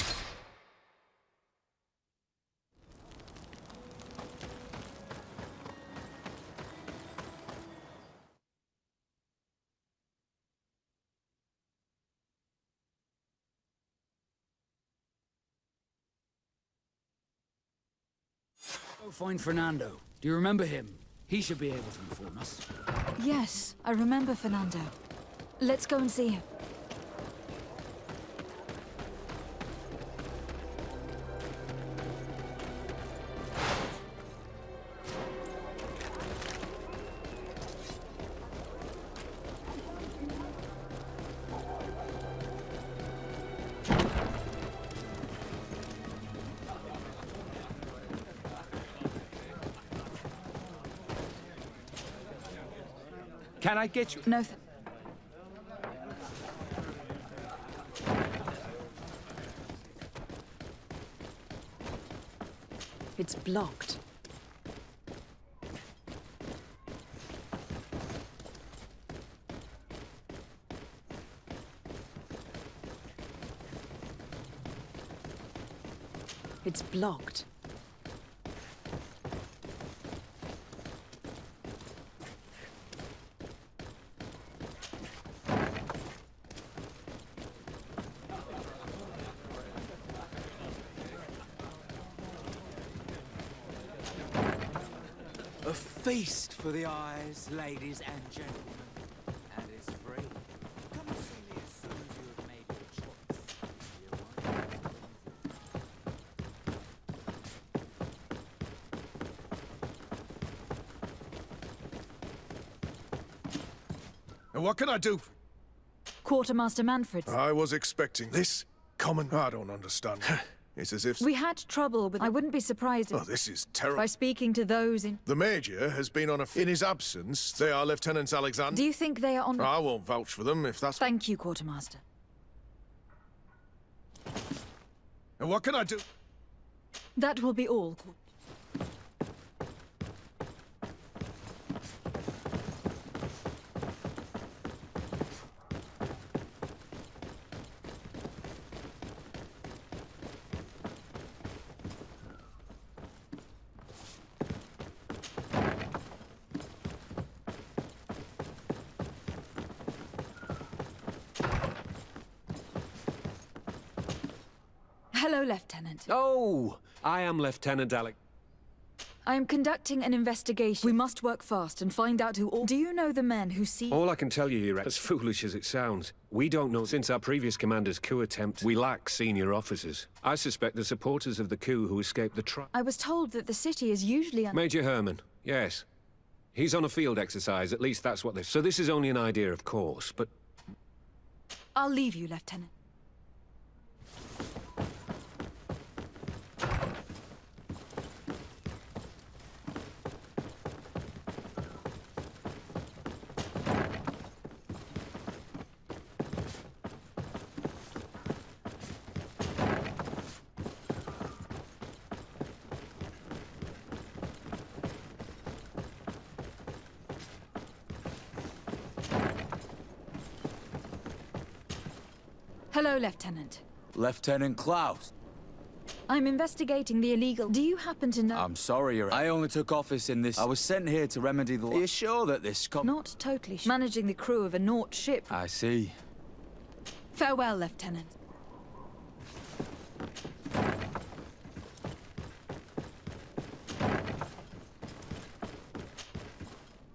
Speaker 11: Go find Fernando. Do you remember him? He should be able to inform us.
Speaker 19: Yes, I remember Fernando. Let's go and see him.
Speaker 7: Can I get you?
Speaker 19: No, it's blocked. It's blocked.
Speaker 5: A feast for the eyes, ladies and gentlemen. And it's free. Come and see me as soon as you have made your choice.
Speaker 16: And what can I do?
Speaker 19: Quartermaster Manfred.
Speaker 16: I was expecting this. Common. I don't understand. It's as if...
Speaker 19: We had trouble, but I wouldn't be surprised
Speaker 16: Oh, this is terrible.
Speaker 19: by speaking to those in...
Speaker 16: The Major has been on a... In his absence, they are Lieutenant Alexander.
Speaker 19: Do you think they are on...
Speaker 16: I won't vouch for them if that's...
Speaker 19: Thank you, Quartermaster.
Speaker 16: And what can I do?
Speaker 19: That will be all. Hello, Lieutenant.
Speaker 22: Oh, I am Lieutenant Alec.
Speaker 19: I am conducting an investigation. We must work fast and find out who all... Do you know the men who see...
Speaker 4: All I can tell you, Your Excellency, as foolish as it sounds, we don't know. Since our previous commander's coup attempt, we lack senior officers. I suspect the supporters of the coup who escaped the trial.
Speaker 19: I was told that the city is usually...
Speaker 4: Major Herman, yes. He's on a field exercise, at least that's what they... So this is only an idea, of course, but...
Speaker 19: I'll leave you, Lieutenant. Hello, Lieutenant.
Speaker 5: Lieutenant Klaus.
Speaker 19: I'm investigating the illegal... Do you happen to know...
Speaker 5: I'm sorry, I only took office in this... I was sent here to remedy the... Are you sure that this...
Speaker 19: Not totally sure. Managing the crew of a Nort ship.
Speaker 5: I see.
Speaker 19: Farewell, Lieutenant.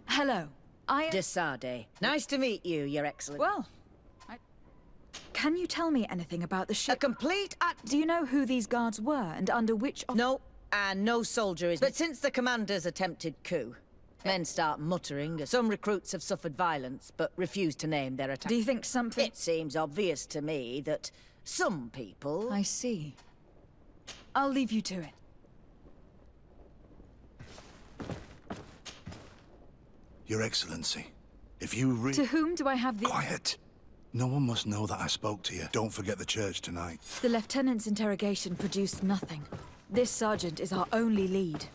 Speaker 19: Hello.
Speaker 22: Desade. Nice to meet you, Your Excellency.
Speaker 19: Well... Can you tell me anything about the ship?
Speaker 22: A complete...
Speaker 19: Do you know who these guards were and under which...
Speaker 22: No, and no soldier is... But since the commander's attempted coup, men start muttering. Some recruits have suffered violence, but refuse to name their attack.
Speaker 19: Do you think something...
Speaker 22: It seems obvious to me that some people...
Speaker 19: I see. I'll leave you to it.
Speaker 2: Your Excellency, if you
Speaker 19: To whom do I have the...
Speaker 2: Quiet! No one must know that I spoke to you. Don't forget the church tonight.
Speaker 19: The Lieutenant's interrogation produced nothing. This sergeant is our only lead.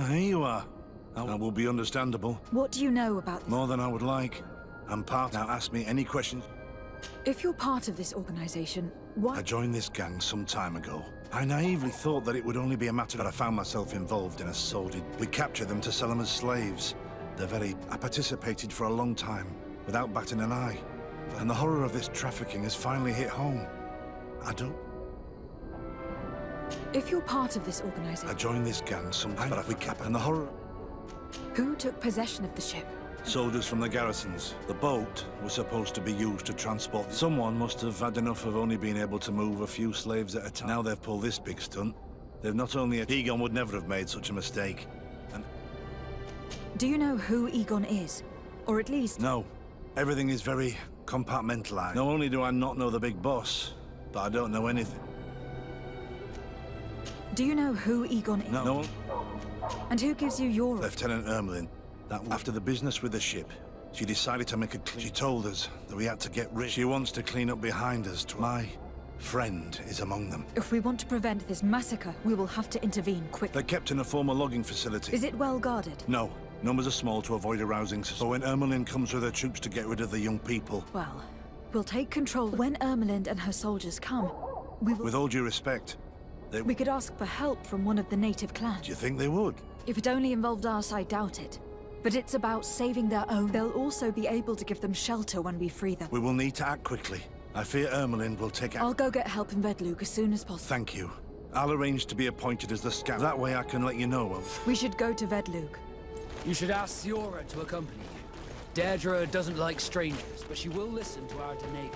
Speaker 2: Here you are. That will be understandable.
Speaker 19: What do you know about this?
Speaker 2: More than I would like. And part now ask me any questions.
Speaker 19: If you're part of this organization, why...
Speaker 2: I joined this gang some time ago. I naively thought that it would only be a matter that I found myself involved in a sordid... We captured them to sell them as slaves. I participated for a long time, without batting an eye. And the horror of this trafficking has finally hit home. I don't...
Speaker 19: If you're part of this organization...
Speaker 2: I joined this gang sometime, but we captured... And the horror...
Speaker 19: Who took possession of the ship?
Speaker 2: Soldiers from the garrisons. The boat was supposed to be used to transport... Someone must have had enough of only being able to move a few slaves at a time. Now they've pulled this big stunt. They've not only... Egon would never have made such a mistake. And...
Speaker 19: Do you know who Egon is? Or at least...
Speaker 2: No. Everything is very compartmentalized. Not only do I not know the big boss, but I don't know anything.
Speaker 19: Do you know who Egon is?
Speaker 2: No.
Speaker 19: And who gives you your...
Speaker 2: Lieutenant Ermelin. After the business with the ship, she decided to make a... She told us that we had to get rid... She wants to clean up behind us. friend is among them.
Speaker 19: If we want to prevent this massacre, we will have to intervene quickly.
Speaker 2: They're kept in a former logging facility.
Speaker 19: Is it well guarded?
Speaker 2: No. Numbers are small to avoid arousing suspicion. But when Ermelin comes with her troops to get rid of the young people...
Speaker 19: Well, we'll take control. When Ermelind and her soldiers come, we will...
Speaker 2: With all due respect,
Speaker 19: we could ask for help from one of the native clans.
Speaker 2: Do you think they would?
Speaker 19: If it only involved us, I doubt it. But it's about saving their own. They'll also be able to give them shelter when we free them.
Speaker 2: We will need to act quickly. I fear Ermelin will take action.
Speaker 19: I'll go get help in Vedlug as soon as possible.
Speaker 2: Thank you. I'll arrange to be appointed as the scout. That way I can let you know.
Speaker 19: We should go to Vedlug.
Speaker 11: You should ask Siora to accompany you. Deirdre doesn't like strangers, but she will listen to our Denaga.